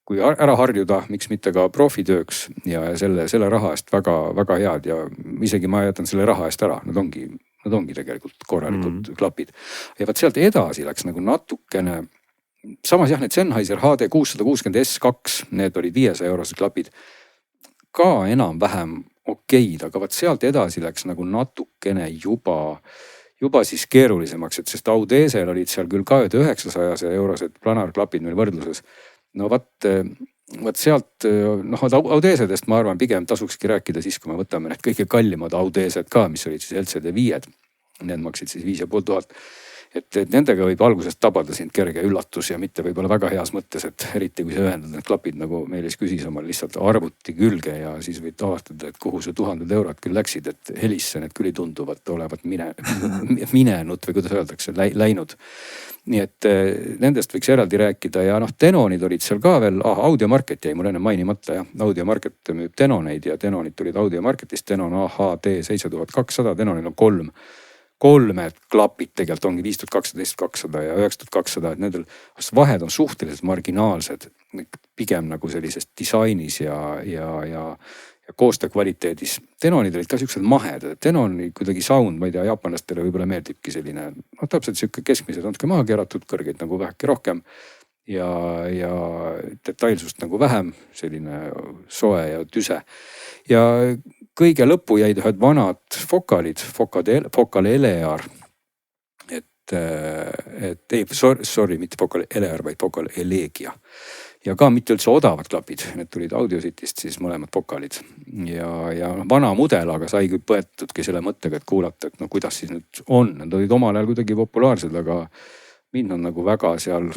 kui ära harjuda, miks mitte ka profitööks ja selle raha eest väga head ja isegi ma jätan selle raha eest ära. Nad ongi tegelikult korralikud klapid. Ja vaat sealt edasi läks nagu natukene, samas jah, need Sennheiser HD 660 S2, need olid 500 eurosed klapid. Ka enam-vähem okeid, aga vaat sealt edasi läks nagu natukene juba siis keerulisemaks, et sest Audesel olid seal küll ka 900 eurosed planaarklapid meil võrdluses. No vaat sealt, Audesedest ma arvan pigem tasukski rääkida siis, kui me võtame need kõige kallimad Audesed ka, mis olid siis LCD 5. Need maksid siis 5500. Et nendega võib algusest tabada sind kerge üllatus ja mitte võib-olla väga heas mõttes, et eriti kui sa ühendad need klapid, nagu Meelis küsis omal lihtsalt arvuti külge ja siis võid avastada, et kuhu see 1000 eurot küll läksid, et helisse need küll tunduvad olevat minenud või kuidas öeldakse, läinud. Nii et nendest võiks eraldi rääkida ja Tenonid olid seal ka veel, Audiomarket jäi mul enne mainimata ja Audiomarket müüb Tenoneid ja Tenonid tulid Audiomarketist, Tenon AHD 7200, Tenonil on kolme klapid tegelikult ongi 5200, 200 ja 9200, et nendel vahed on suhteliselt marginaalsed, pigem nagu sellises disainis ja koostöö kvaliteedis. Tenonid olid ka siuksed mahedad, Tenoni kuidagi sound, ma ei tea, jaapanlastele võib-olla meeldibki selline, täpselt siuke keskmised natuke maha keeratud, kõrgeid nagu väheke rohkem ja detailsust nagu vähem, selline soe ja tüse. Ja kõige lõppu jäid ühed vanad Focalid, Focal Elear, mitte Focal Elear, vaid Focal Elegia. Ja ka mitte üldse odavad klapid, need tulid Audiocitist siis mõlemad Focalid. Ja vana mudel, aga sai küll põetudki selle mõttega, et kuulata, et kuidas siis nüüd on. Nad olid omal ajal kuidagi populaarsed, aga mind on nagu väga seal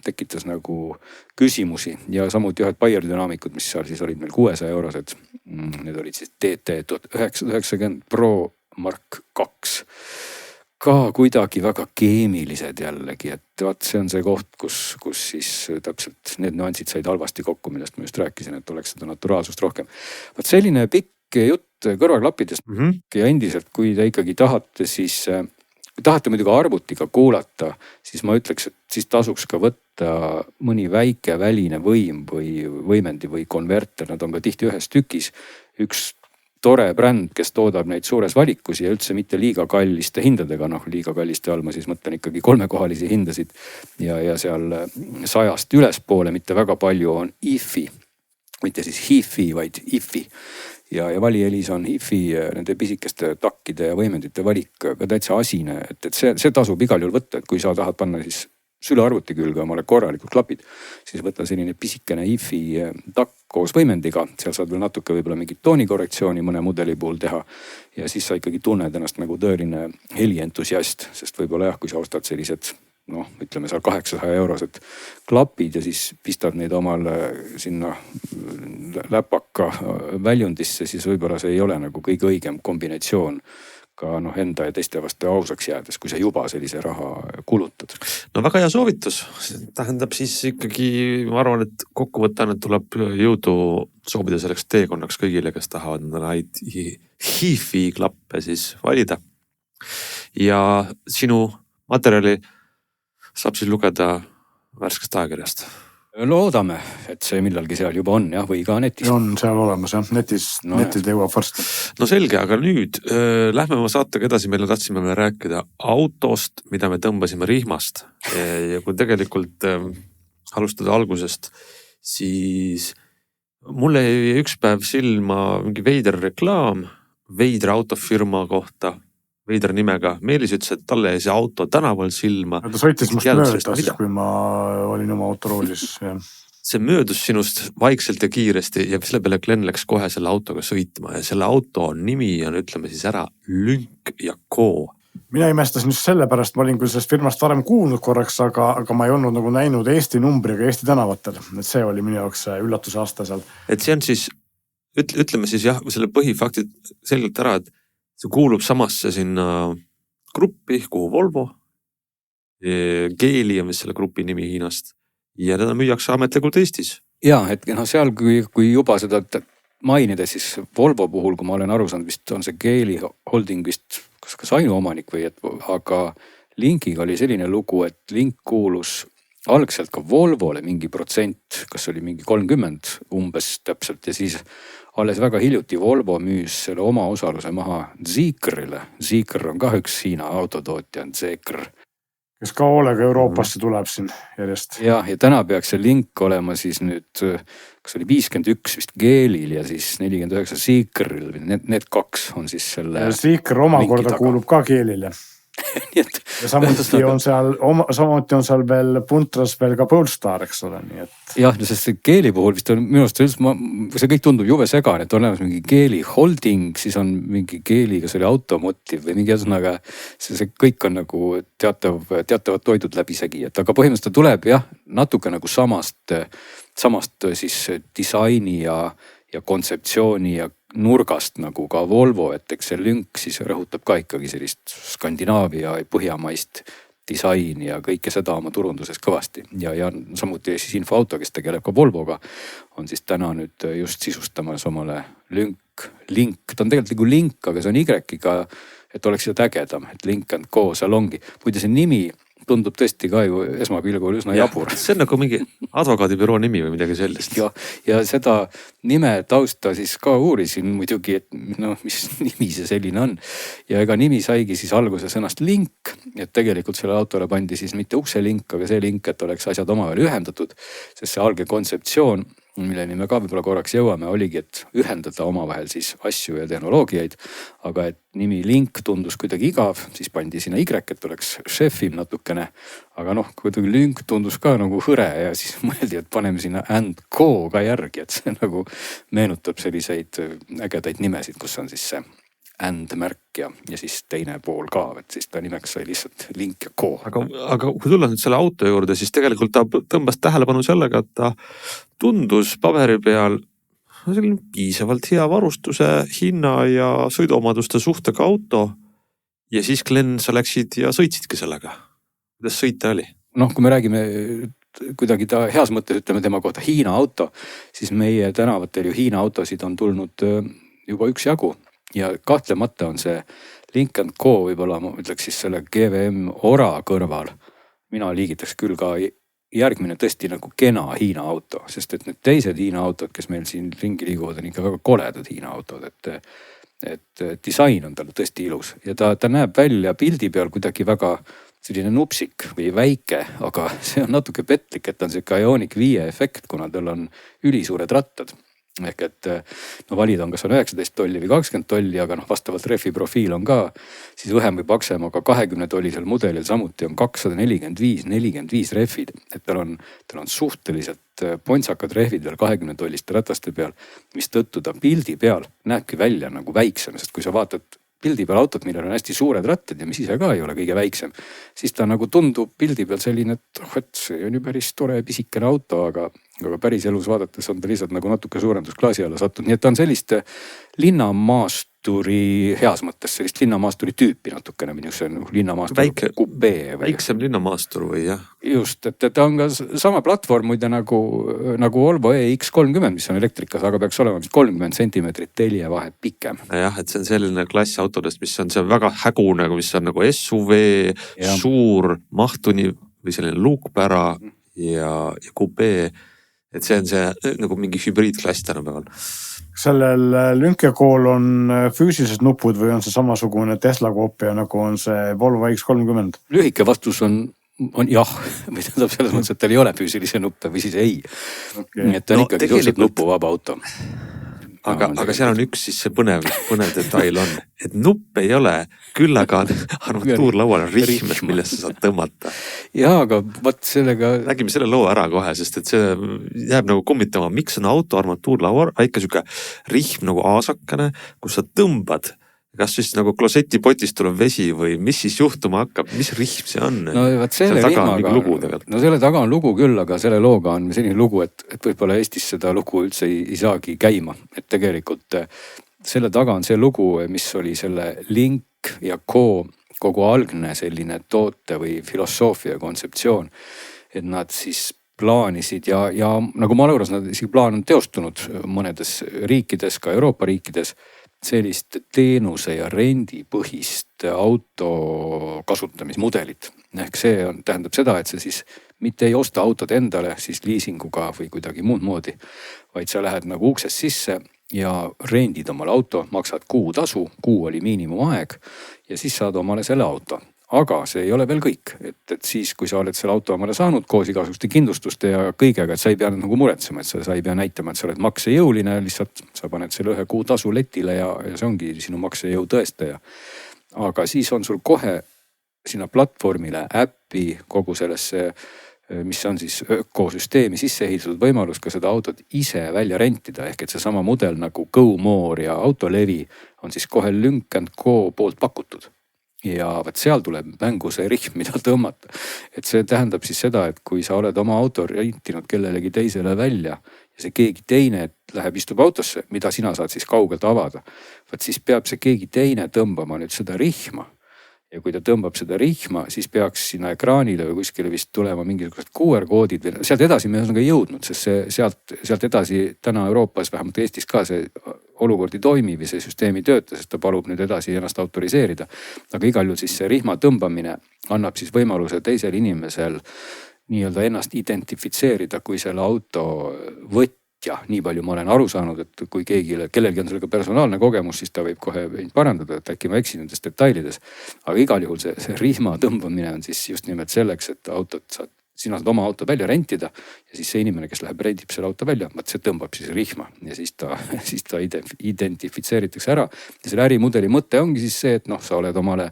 tekitas nagu küsimusi ja samuti ühed Bayer dünaamikud, mis seal siis olid meil 600 eurosed. Need olid siis DT 1990 Pro Mark 2. Ka kuidagi väga keemilised jällegi, et vaat see on see koht, kus siis täpselt need nüansid said halvasti kokku, millest ma just rääkisin, et oleks seda naturaalsust rohkem. Vaat selline pikk jutt kõrvaklappidest ja endiselt, kui te ikkagi tahate, siis tahate muidugi arvutiga kuulata, siis ma ütleks, et siis tasuks ka võtta mõni väike väline võim või võimendi või konverter, nad on ka tihti ühes tükis. Üks tore bränd, kes toodab neid suures valikus ja üldse mitte liiga kalliste hindadega, liiga kalliste all ma siis mõtlen ikkagi 3-kohalisi hindasid ja seal 100 ülespoole, mitte väga palju on IFI, mitte siis HIFI, vaid IFI. Ja valielis on HIFI nende pisikeste takkide ja võimendite valik ka täitsa asine, et see tasub igal juhul võtta, et kui sa tahad panna siis sülearvuti külge omale korralikud klapid, siis võta selline pisikene IFI takk koos võimendiga, seal saad veel natuke võib-olla mingit toonikorrektsiooni mõne mudeli puhul teha ja siis sa ikkagi tunned ennast nagu tõeline helientusiast, sest võib-olla jah, kui sa ostad sellised ütleme seal 800 eurosed klapid ja siis pistad neid omale sinna läpaka väljundisse, siis võib-olla see ei ole nagu kõige õigem kombinatsioon ka enda ja teiste vastu ausaks jäädes, kui sa juba sellise raha kulutad. No väga hea soovitus. Tähendab siis ikkagi, ma arvan, et kokkuvõttan, et tuleb jõudu soovida selleks teekonnaks kõigile, kes tahavad neid HIFI klappe siis valida. Ja sinu materjali saab siis lugeda värskest ajakirjast. Loodame, et see millalgi seal juba on või ka netis. On seal olemas jah, netil jõuab varsti. No selge, aga nüüd lähme oma saatega edasi, meile tahtsime rääkida autost, mida me tõmbasime rihmast. Ja kui tegelikult alustada algusest, siis mulle jäi üks päev silma mingi veider reklaam, veidra autofirma kohta, veidra nimega. Meelis ütles, et talle jäi see auto tänaval silma. Ta sõitis must mööda siis, kui ma olin oma autoroolis. See möödus sinust vaikselt ja kiiresti ja selle peale Glen läks kohe selle autoga sõitma ja selle auto nimi on, ütleme siis ära, Lynk & Co. Mina imestasin just selle pärast, ma olin küll sellest firmast varem kuulnud korraks, aga ma ei olnud nagu näinud Eesti numbriga Eesti tänavatel. Et see oli minu jaoks üllatuse aasta seal. Et see on siis, ütleme siis jah, selle põhifaktid selgelt ära, et see kuulub samasse sinna gruppi, kuhu Volvo, Geely on vist selle grupi nimi Hiinast ja teda müüakse ametlikult Eestis. Ja, et seal kui juba seda mainida, siis Volvo puhul, kui ma olen aru saanud, vist on see Geely Holding vist kas ainuomanik või aga Linkiga oli selline lugu, et Link kuulus algselt ka Volvole mingi protsent, kas oli mingi 30 umbes täpselt ja siis alles väga hiljuti Volvo müüs selle oma osaluse maha Zeekrile. Zeekr on ka üks Hiina autotootja, Zeekr. Kes ka hoolega Euroopasse tuleb siin järjest. Ja täna peaks see Link olema siis nüüd, kas oli 51 vist Geelil ja siis 49 Zeekril. Need kaks on siis selle... Zeekr omakorda kuulub ka Geelile. Ja samuti on seal veel Puntras veel ka Polestar, eks ole. Nii et... Jah, sest Geely puhul vist on minu arust see kõik tundub jube segan, et on olemas mingi Geely Holding, siis on mingi Geely, kas oli Automotive või mingi asjaga, see kõik on nagu teatavad toidud läbisegi, et aga põhimõtteliselt tuleb jah, natuke nagu samast siis disaini ja kontseptsiooni ja nurgast nagu ka Volvo, et eks see Lynk siis rõhutab ka ikkagi sellist Skandinaavia ja põhjamaist disaini ja kõike seda oma turunduses kõvasti. Ja samuti siis Infoauto, kes tegeleb ka Volvoga, on siis täna nüüd just sisustamas omale Lynk. Ta on tegelikult nagu Link, aga see on Y-iga, et oleks seda ägedam, et Lynk & Co salongi. Muide see nimi tundub tõesti ka ju esmapilgul üsna jabur. See on nagu mingi advokaadibüroo nimi või midagi sellist. Ja seda nime tausta siis ka uurisin muidugi, et mis nimi see selline on. Ja ega nimi saigi siis alguse sõnast link, et tegelikult selle autole pandi siis mitte ukselink, aga see link, et oleks asjad omavahel ühendatud, sest see alge kontseptsioon, milleni me ka võib-olla korraks jõuame, oligi, et ühendada omavahel siis asju ja tehnoloogiaid, aga et nimi Link tundus kuidagi igav, siis pandi sinna Y, et oleks šefim natukene, aga kuidagi Link tundus ka nagu hõre ja siis mõeldi, et paneme sinna & Co ka järgi, et see nagu meenutab selliseid ägedaid nimesid, kus on siis see and-märk ja siis teine pool ka, et siis ta nimeks sai lihtsalt Link & Co. Aga kui tulla nüüd selle auto juurde, siis tegelikult ta tõmbas tähelepanu sellega, et ta tundus paberi peal selline piisavalt hea varustuse, hinna ja sõiduomaduste suhtega auto. Ja siis Glen, sa läksid ja sõitsidki sellega. Kuidas sõita oli? Noh, kui me räägime kuidagi ta heas mõttes ütleme tema kohta Hiina auto, siis meie tänavatel ju Hiina autosid on tulnud juba üksjagu ja kahtlemata on see Link & Co võib-olla, ma ütleks siis selle GVM Ora kõrval. Mina liigitaks küll ka järgmine tõesti nagu kena Hiina auto, sest et need teised Hiina autod, kes meil siin ringi liiguvad, on ikka väga koledad Hiina autod, et disain on tal tõesti ilus ja ta näeb välja pildi peal kuidagi väga selline nupsik või väike, aga see on natuke petlik, et on see Ioniq 5 efekt, kuna tal on ülisuured rattad. Ehk et no valida on kas on 19 tolli või 20 tolli, aga noh vastavalt refi profiil on ka siis õhem või paksem, aga 20 tollisel mudelil samuti on 245 refid, et tal on suhteliselt pontsakad refid veel 20 tolliste rataste peal, mis tõttu ta pildi peal näebki välja nagu väiksem, sest kui sa vaatad pildi peal autot, millel on hästi suured rattad ja mis ise ka ei ole kõige väiksem, siis ta nagu tundub pildi peal selline, et see on ju päris tore pisikene auto, aga päris elus vaadates on ta lihtsalt nagu natuke suurendusklaasi alla sattunud. Nii et ta on sellist linnamaasturi heas mõttes, sellist linnamaasturi tüüpi natukene, see on linnamaasturi kupee. Väiksem linnamaastur või jah? Just, et ta on ka sama platvorm muide nagu Volvo EX30, mis on elektrikas, aga peaks olema 30 centimeetrit telje vahet pikem. Jah, et see on selline klass autodest, mis on see väga hägune, mis on nagu SUV, suur mahtuni või selline luukpära ja kupee. Et see on see nagu mingi hübriidklass tänapäeval. Sellel Link & Co'l on füüsilised nupud või on see samasugune Tesla koopia, nagu on see Volvo X30? Lühike vastus on jah, või tähendab selles mõttes, et tal ei ole füüsilise nuppe või siis ei. Okay. Et ta on ikkagi suhteliselt nupuvaba auto. Aga seal on üks siis see põnev detail on, et nupp ei ole, küll aga armatuurlaual on rihm, millest sa saad tõmmata. Jaa, aga vaat sellega... Räägime selle loo ära kohe, sest et see jääb nagu kommitama, miks on auto armatuurlaual, ikka siuke rihm nagu aasakene, kus sa tõmbad. Kas siis nagu klosetipotist tuleb vesi või mis siis juhtuma hakkab, mis rihm see on? No vaat selle taga on lugu küll, aga selle looga on selline lugu, et võib-olla Eestis seda lugu üldse ei saagi käima. Et tegelikult selle taga on see lugu, mis oli selle Link & Co kogu algne selline toote või filosoofia kontseptsioon. Et nad siis plaanisid ja nagu ma aluras, nad isegi plaan on teostunud mõnedes riikides, ka Euroopa riikides, sellist teenuse ja rendipõhist auto kasutamismudelit. Ehk see tähendab seda, et sa siis mitte ei osta autot endale siis liisinguga või kuidagi muud moodi, vaid sa lähed nagu uksest sisse ja rendid omale auto, maksad kuutasu, kuu oli miinimumaeg ja siis saad omale selle auto. Aga see ei ole veel kõik, et siis kui sa oled selle auto omale saanud koos igasuguste kindlustuste ja kõigega, et sa ei pea nagu muretsema, et sa ei pea näitama, et sa oled maksejõuline, lihtsalt sa paned selle 1 kuu tasu letile ja see ongi sinu maksejõu tõestaja. Aga siis on sul kohe sinna platvormile äppi kogu sellesse, mis on siis ökosüsteemi sisse ehitatud võimalus ka seda autot ise välja rentida. Ehk et see sama mudel nagu GoMore ja Autolevi on siis kohe Link & Co poolt pakutud. Ja vaat seal tuleb mängu see rihm, mida tõmmata. Et see tähendab siis seda, et kui sa oled oma auto rentinud kellelegi teisele välja ja see keegi teine läheb istub autosse, mida sina saad siis kaugelt avada, vaat siis peab see keegi teine tõmbama nüüd seda rihma. Ja kui ta tõmbab seda rihma, siis peaks sinna ekraanile või kuskile vist tulema mingisugused QR-koodid. Sealt edasi me ei jõudnud, sest sealt edasi täna Euroopas, vähemalt Eestis ka see olukord ei toimi või see süsteemi tööta, sest ta palub nüüd edasi ennast autoriseerida. Aga igal juhul siis see rihma tõmbamine annab siis võimaluse teisel inimesel nii-öelda ennast identifitseerida kui selle auto võtja. Nii palju ma olen aru saanud, et kui kellelgi on sellega personaalne kogemus, siis ta võib kohe parandada, et äkki ma eksin nendes detailides. Aga igal juhul see rihma tõmbamine on siis just nimelt selleks, et sina saad oma auto välja rentida ja siis see inimene, kes läheb rendib selle auto välja, see tõmbab siis rihma ja siis ta identifitseeritakse ära. Ja selle ärimudeli mõte ongi siis see, et sa oled omale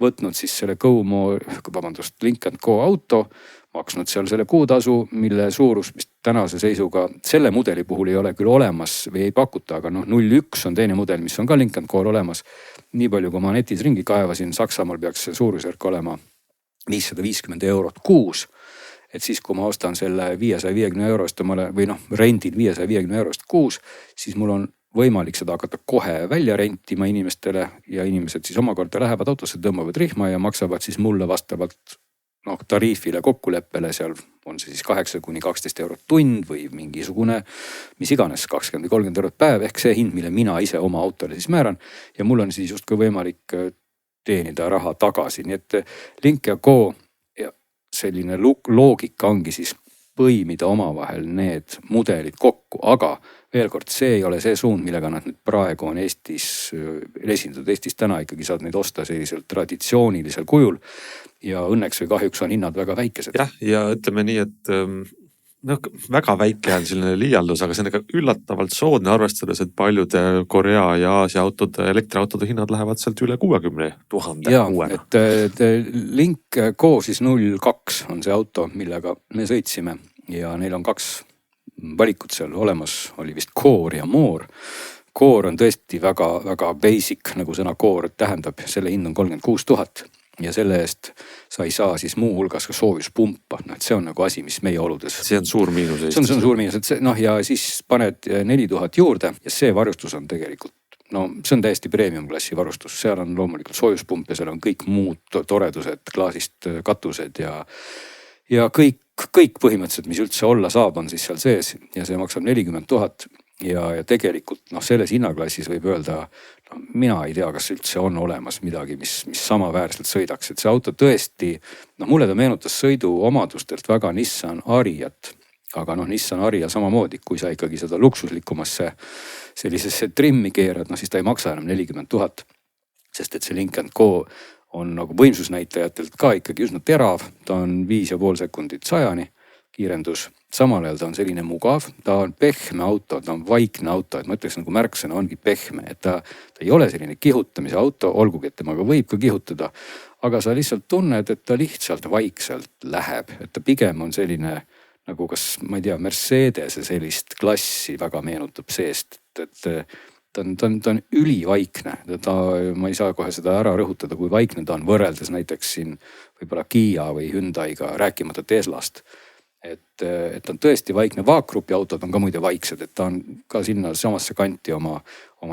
võtnud siis selle Link & Co auto, maksnud seal selle kuutasu, mille suurus, mis tänase seisuga selle mudeli puhul ei ole küll olemas või ei pakuta, aga 01 on teine mudel, mis on ka Link & Co olemas. Nii palju, kui ma netis ringi kaevasin, Saksamaal peaks see suurusjärk olema 550 eurot kuus. Et siis, kui ma ostan selle 550 eurost või rendin 550 eurost kuus, siis mul on võimalik seda hakata kohe välja rentima inimestele ja inimesed siis omakorda lähevad autosse, tõmbavad rihma ja maksavad siis mulle vastavalt tariifile kokkuleppele, seal on see siis 8–12 eurot tund või mingisugune, mis iganes 20–30 eurot päev, ehk see hind, mille mina ise oma autole siis määran ja mul on siis justkui võimalik teenida raha tagasi, nii et Link & Co ja selline loogika ongi siis põimida omavahel need mudelid kokku, aga veel kord, see ei ole see suund, millega nad nüüd praegu on Eestis esindatud. Eestis täna ikkagi saad neid osta sellisel traditsioonilisel kujul ja õnneks või kahjuks on hinnad väga väikesed. Jah, ja ütleme nii, et väga väike on selline liialdus, aga see on üllatavalt soodne arvestades, et paljude Korea ja Aasia autode, elektriautode hinnad lähevad sealt üle 60 000 ja, uuena. Et Link & Co siis 02 on see auto, millega me sõitsime ja neil on 2 valikut seal olemas, oli vist Core ja More. Core on tõesti väga basic, nagu sõna Core tähendab, selle hind on 36 000 ja selle eest sa ei saa siis muu hulgas ka soojuspumpa. Et see on nagu asi, mis meie oludes. See on suur miinus Eestis. See on suur miinus, et see, ja siis paned 4000 juurde ja see varustus on tegelikult, see on täiesti premium klassi varustus. Seal on loomulikult soojuspump ja seal on kõik muud toredused, klaasist katused ja kõik põhimõtteliselt, mis üldse olla saab, on siis seal sees ja see maksab 40 000 ja tegelikult selles hinnaklassis võib öelda, mina ei tea, kas üldse on olemas midagi, mis samaväärselt sõidaks, et see auto tõesti, mulle ta meenutas sõidu omadustelt väga Nissan Ariat, aga Nissan Aria samamoodi, kui sa ikkagi seda luksuslikumasse sellisesse trimmi keerad, siis ta ei maksa enam 40 000, sest et see Link & Co on nagu võimsusnäitajatelt ka ikkagi üsna terav, ta on 5,5 sekundit 100-ni kiirendus, samal ajal ta on selline mugav, ta on pehme auto, ta on vaikne auto, et ma ütleks nagu märksõna ongi pehme, et ta ei ole selline kihutamise auto, olgugi, et temaga võib ka kihutada, aga sa lihtsalt tunned, et ta lihtsalt vaikselt läheb, et ta pigem on selline nagu kas, ma ei tea, Mercedese sellist klassi väga meenutab seest, et ta on ülivaikne, ma ei saa kohe seda ära rõhutada, kui vaikne ta on võrreldes näiteks siin võib-olla Kia või Hyundai'ga, rääkimata Teslast. Et ta on tõesti vaikne, vaakgrupi autod on ka muide vaiksed, et ta on ka sinna samasse kanti oma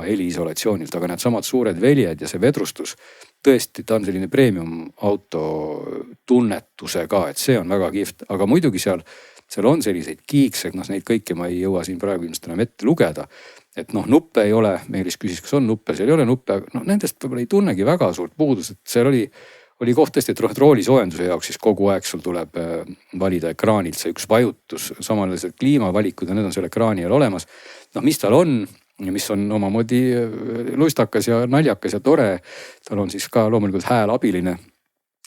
heliisolatsioonilt, aga need samad suured väljed ja see vedrustus, tõesti ta on selline premium auto tunnetuse ka, et see on väga kihvt, aga muidugi seal on selliseid kiiksed, neid kõiki ma ei jõua siin praegu ilmselt enam ette lugeda. Et nuppe ei ole, Meelis küsis, kas on nuppe, seal ei ole nuppe, nendest võib-olla ei tunnegi väga suurt puudus, et seal oli koht tõesti, et roolisoojenduse jaoks siis kogu aeg sul tuleb valida ekraanilt see üks vajutus, samanlaised kliimavalikud ja need on selle ekraani all olemas. Mis tal on ja mis on omamoodi lustakas ja naljakas ja tore, tal on siis ka loomulikult häälabiline,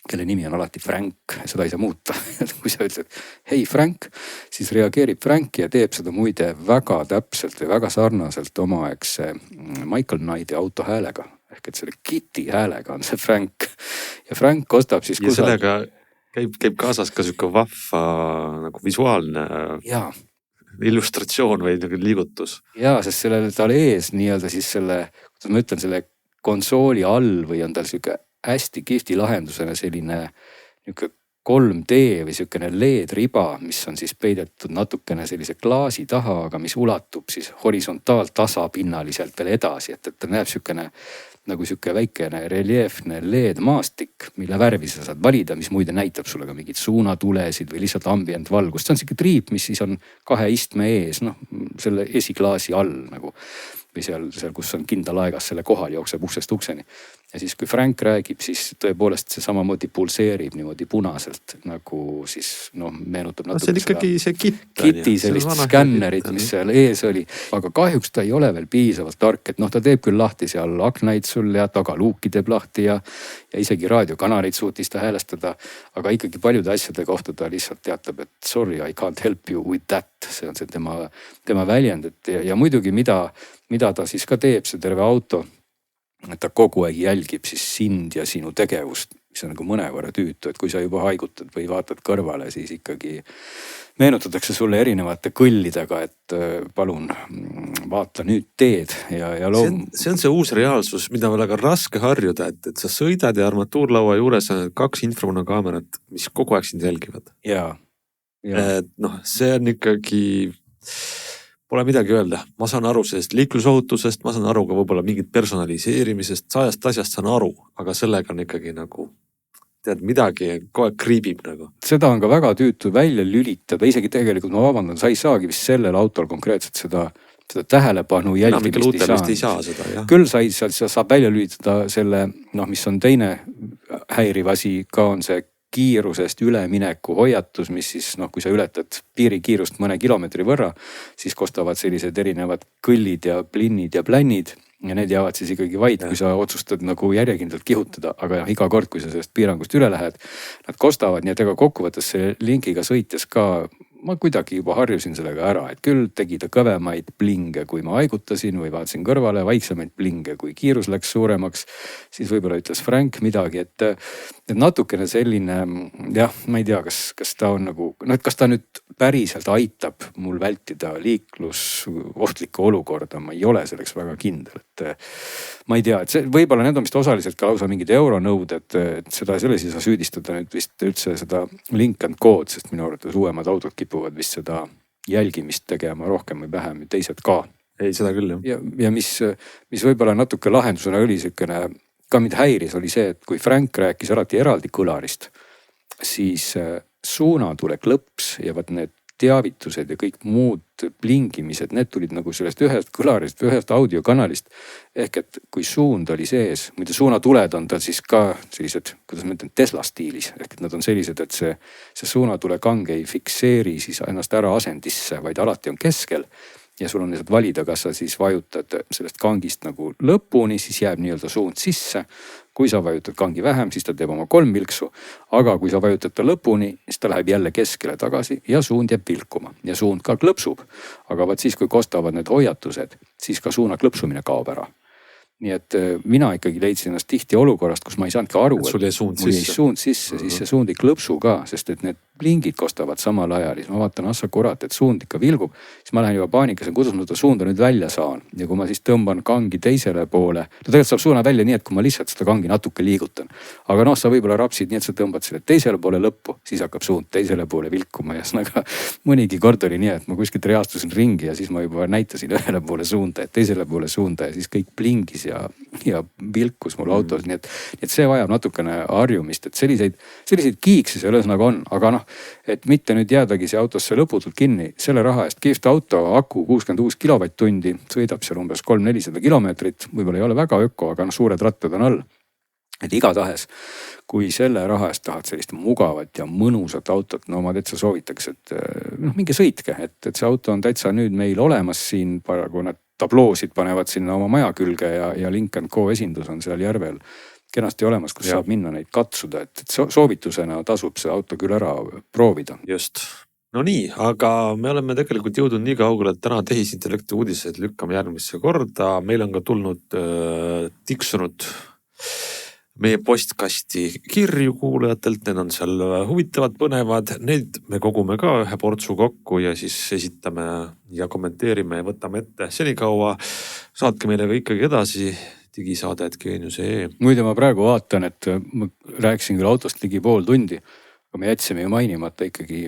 kelle nimi on alati Frank, seda ei saa muuta. Kui sa ütled, hei Frank, siis reageerib Frank ja teeb seda muide väga täpselt või väga sarnaselt omaaegse Michael Knighti auto häälega. Ehk et selle Kitty häälega on see Frank. Ja Frank ostab siis... Ja sellega käib kaasas ka sükke vahva nagu visuaalne illustratsioon või liigutus. Ja, sest sellele tal ees nii-öelda siis selle, kuidas ma ütlen, selle konsooli all või on tal sükke hästi kihvti lahendusena selline 3D või selline LED-riba, mis on siis peidetud natukene sellise klaasi taha, aga mis ulatub siis horisontaal tasapinnaliselt veel edasi, et ta näeb selline nagu selline väikene reljeefne LED-maastik, mille värvi sa saad valida, mis muide näitab sulle ka mingid suunatulesid või lihtsalt ambient valgust. See on selline triip, mis siis on 2 istme ees, selle esiklaasi all nagu või seal, kus on kindlalaegas selle kohal, jookseb uksest ukseni. Ja siis kui Frank räägib, siis tõepoolest see samamoodi pulseerib niimoodi punaselt, nagu siis meenutab natuke. See on ikkagi see Kitty sellist skännerit, mis seal ees oli. Aga kahjuks ta ei ole veel piisavalt tark, et ta teeb küll lahti seal aknaid sul ja tagaluuki teeb lahti ja isegi raadiokanaleid suutis ta häälestada. Aga ikkagi paljude asjade kohta ta lihtsalt teatab, et sorry, I can't help you with that. See on see tema väljend, ja muidugi mida ta siis ka teeb, see terve auto. et ta kogu aeg jälgib siis sind ja sinu tegevust, mis on nagu mõnevõrra tüütu, et kui sa juba haigutad või vaatad kõrvale, siis ikkagi meenutatakse sulle erinevate kõllidega, et palun vaata nüüd teed ja see on see uus reaalsus, mida on väga raske harjuda, et sa sõidad ja armatuurlaua juures on 2 infrapunakaamerat, mis kogu aeg sind jälgivad. Et noh, see on ikkagi, pole midagi öelda. Ma saan aru sellest liiklusohutusest, ma saan aru ka võib-olla mingit personaliseerimisest, 100 asjast saan aru, aga sellega on ikkagi nagu tead midagi, kogu aeg kriibib nagu. Seda on ka väga tüütu välja lülitada, isegi tegelikult ma vabandan, sa ei saagi vist sellel autol konkreetselt seda tähelepanu jälgimist ei saa seda, jah. Küll sa saab välja lülitada selle, mis on teine häiriv asi, ka on see kiirusest ülemineku hoiatus, mis siis kui sa ületad piirikiirust mõne kilomeetri võrra, siis kostavad sellised erinevad kõllid ja plinnid ja plännid. Ja need jäävad siis ikkagi vaid, kui sa otsustad nagu järjekindlalt kihutada, aga iga kord, kui sa sellest piirangust üle lähed, nad kostavad, nii et ega kokkuvõttes selle linkiga sõites ka ma kuidagi juba harjusin sellega ära, et küll tegi ta kõvemaid plinge, kui ma haigutasin või vaatasin kõrvale, vaiksemaid plinge, kui kiirus läks suuremaks, siis võib-olla ütles Frank midagi, et natukene selline, jah, ma ei tea, kas ta on nagu, et kas ta nüüd päriselt aitab mul vältida liiklusohtlikku olukorda, ma ei ole selleks väga kindel, et ma ei tea, et see võib-olla need on vist osaliselt ka lausa mingid euronõuded, et seda selles ei saa süüdistada nüüd vist üldse seda Link & Co'd, sest minu arvates uuemad autod kipuvad vist seda jälgimist tegema rohkem või vähem, teised ka. Ei, seda küll, jah. Ja mis võib-olla natuke lahendusena oli siukene, ka mind häiris, oli see, et kui Frank rääkis alati eraldi kõlarist, siis suunatule klõps ja vaat need teavitused ja kõik muud plingimised, need tulid nagu sellest ühest kõlarist või ühest audiokanalist. Ehk et kui suund oli sees, muide suunatuled on tal siis ka sellised, kuidas ma ütlen, Tesla stiilis. Ehk et nad on sellised, et see suunatule kang ei fikseeri siis ennast ära asendisse, vaid alati on keskel. Ja sul on lihtsalt valida, kas sa siis vajutad sellest kangist nagu lõpuni, siis jääb nii-öelda suund sisse. Kui sa vajutad kangi vähem, siis ta teeb oma 3 vilksu. Aga kui sa vajutad ta lõpuni, siis ta läheb jälle keskele tagasi ja suund jääb vilkuma. Ja suund ka klõpsub. Aga vaat siis, kui kostavad need hoiatused, siis ka suuna klõpsumine kaob ära. Nii et mina ikkagi leidsin ennast tihti olukorrast, kus ma ei saanud ka aru, et sul jäi suund sisse, siis see suund ei klõpsu ka, sest et need plingid kostavad samal ajal. Siis ma vaatan, assa kurat, et suund ikka vilgub. Siis ma lähen juba paanikas, kuidas ma ta suunda nüüd välja saan. Ja kui ma siis tõmban kangi teisele poole, tegelikult saab suuna välja nii, et kui ma lihtsalt seda kangi natuke liigutan. Aga sa võib-olla rapsid nii, et sa tõmbad selle teisele poole lõppu, siis hakkab suund teisele poole vilkuma. Ja snaga mõnigi kord oli nii, et ma kuskilt reastusin ringi ja siis ma juba näitasin ühele poole suunda ja teisele poole suunda ja siis kõik plingis ja vilkus mul autos. Nii et see vajab natukene harjumist, et selliseid kiikse seal ühesõnaga on, aga et mitte nüüd jäädagi see autosse lõputult kinni. Selle raha eest kihvt auto, aku 66 kilovatt-tundi, sõidab seal umbes 300-400 kilomeetrit, võib-olla ei ole väga öko, aga suured rattad on all. Et igatahes, kui selle raha eest tahad sellist mugavat ja mõnusat autot, ma täitsa soovitaks, et minge sõitke, et see auto on täitsa nüüd meil olemas siin, paraku nad tabloosid panevad sinna oma maja külge ja Link & Co esindus on seal järvel kenasti olemas, kus saab minna neid katsuda, et soovitusena tasub see auto küll ära proovida. Just. No nii, aga me oleme tegelikult jõudnud nii kaugele, et täna tehisintellekti uudised lükkame järgmisse korda. Meil on ka tulnud tiksunud meie postkasti kirju kuulajatelt, need on seal huvitavad, põnevad. Need me kogume ka ühe portsu kokku ja siis esitame ja kommenteerime ja võtame ette. Senikaua saatke meile ka ikkagi edasi digisaade @geenius.ee. Muide ma praegu vaatan, et ma rääkisin küll autost ligi pool tundi, aga me jätsime ju mainimata ikkagi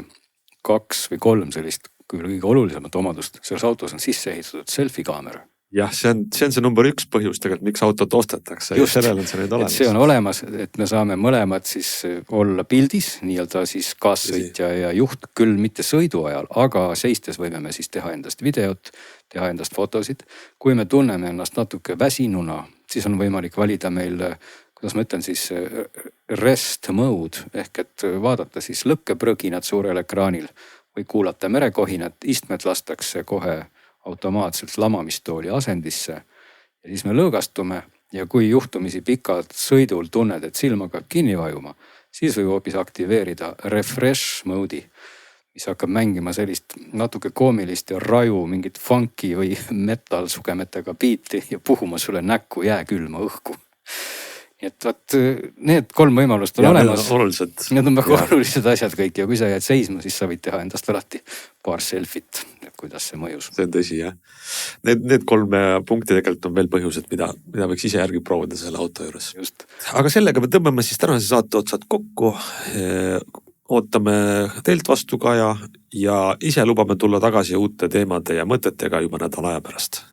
2 või 3 sellist kõige olulisemat omadust. Selles autos on sisse ehitatud selfie-kaamera. Jah, see on see number 1 põhjus tegelikult, miks autot ostetakse. Just, sellel on see nüüd olemas. See on olemas, et me saame mõlemad siis olla pildis, nii-öelda siis kaassõitja ja juht, küll mitte sõidu ajal, aga seistes võime me siis teha endast videot, teha endast fotosid. Kui me tunneme ennast natuke väsinuna, siis on võimalik valida meil, kuidas ma ütlen siis, rest mode ehk et vaadata siis lõkkeprõginat suurel ekraanil või kuulata merekohinat, istmed lastakse kohe automaatselt lamamistooli asendisse ja siis me lõõgastume ja kui juhtumisi pikalt sõidul tunned, et silm hakkab kinni vajuma, siis võib hoopis aktiveerida refresh mode'i, mis hakkab mängima sellist natuke koomilist ja raju mingit funky või metal sugemetega biiti ja puhuma sulle näkku jääkülma õhku. Nii et vaat need 3 võimalust on olemas. Need on väga olulised asjad kõik ja kui sa jääd seisma, siis sa võid teha endast alati paar selfit, et kuidas see mõjus. See on tõsi, jah. Need 3 punkti tegelikult on veel põhjused, mida võiks ise järgi proovida selle auto juures. Just. Aga sellega me tõmbame siis tänase saate otsad kokku. Ootame teilt vastu Kaja ja ise lubame tulla tagasi uute teemade ja mõtetega juba nädala aja pärast.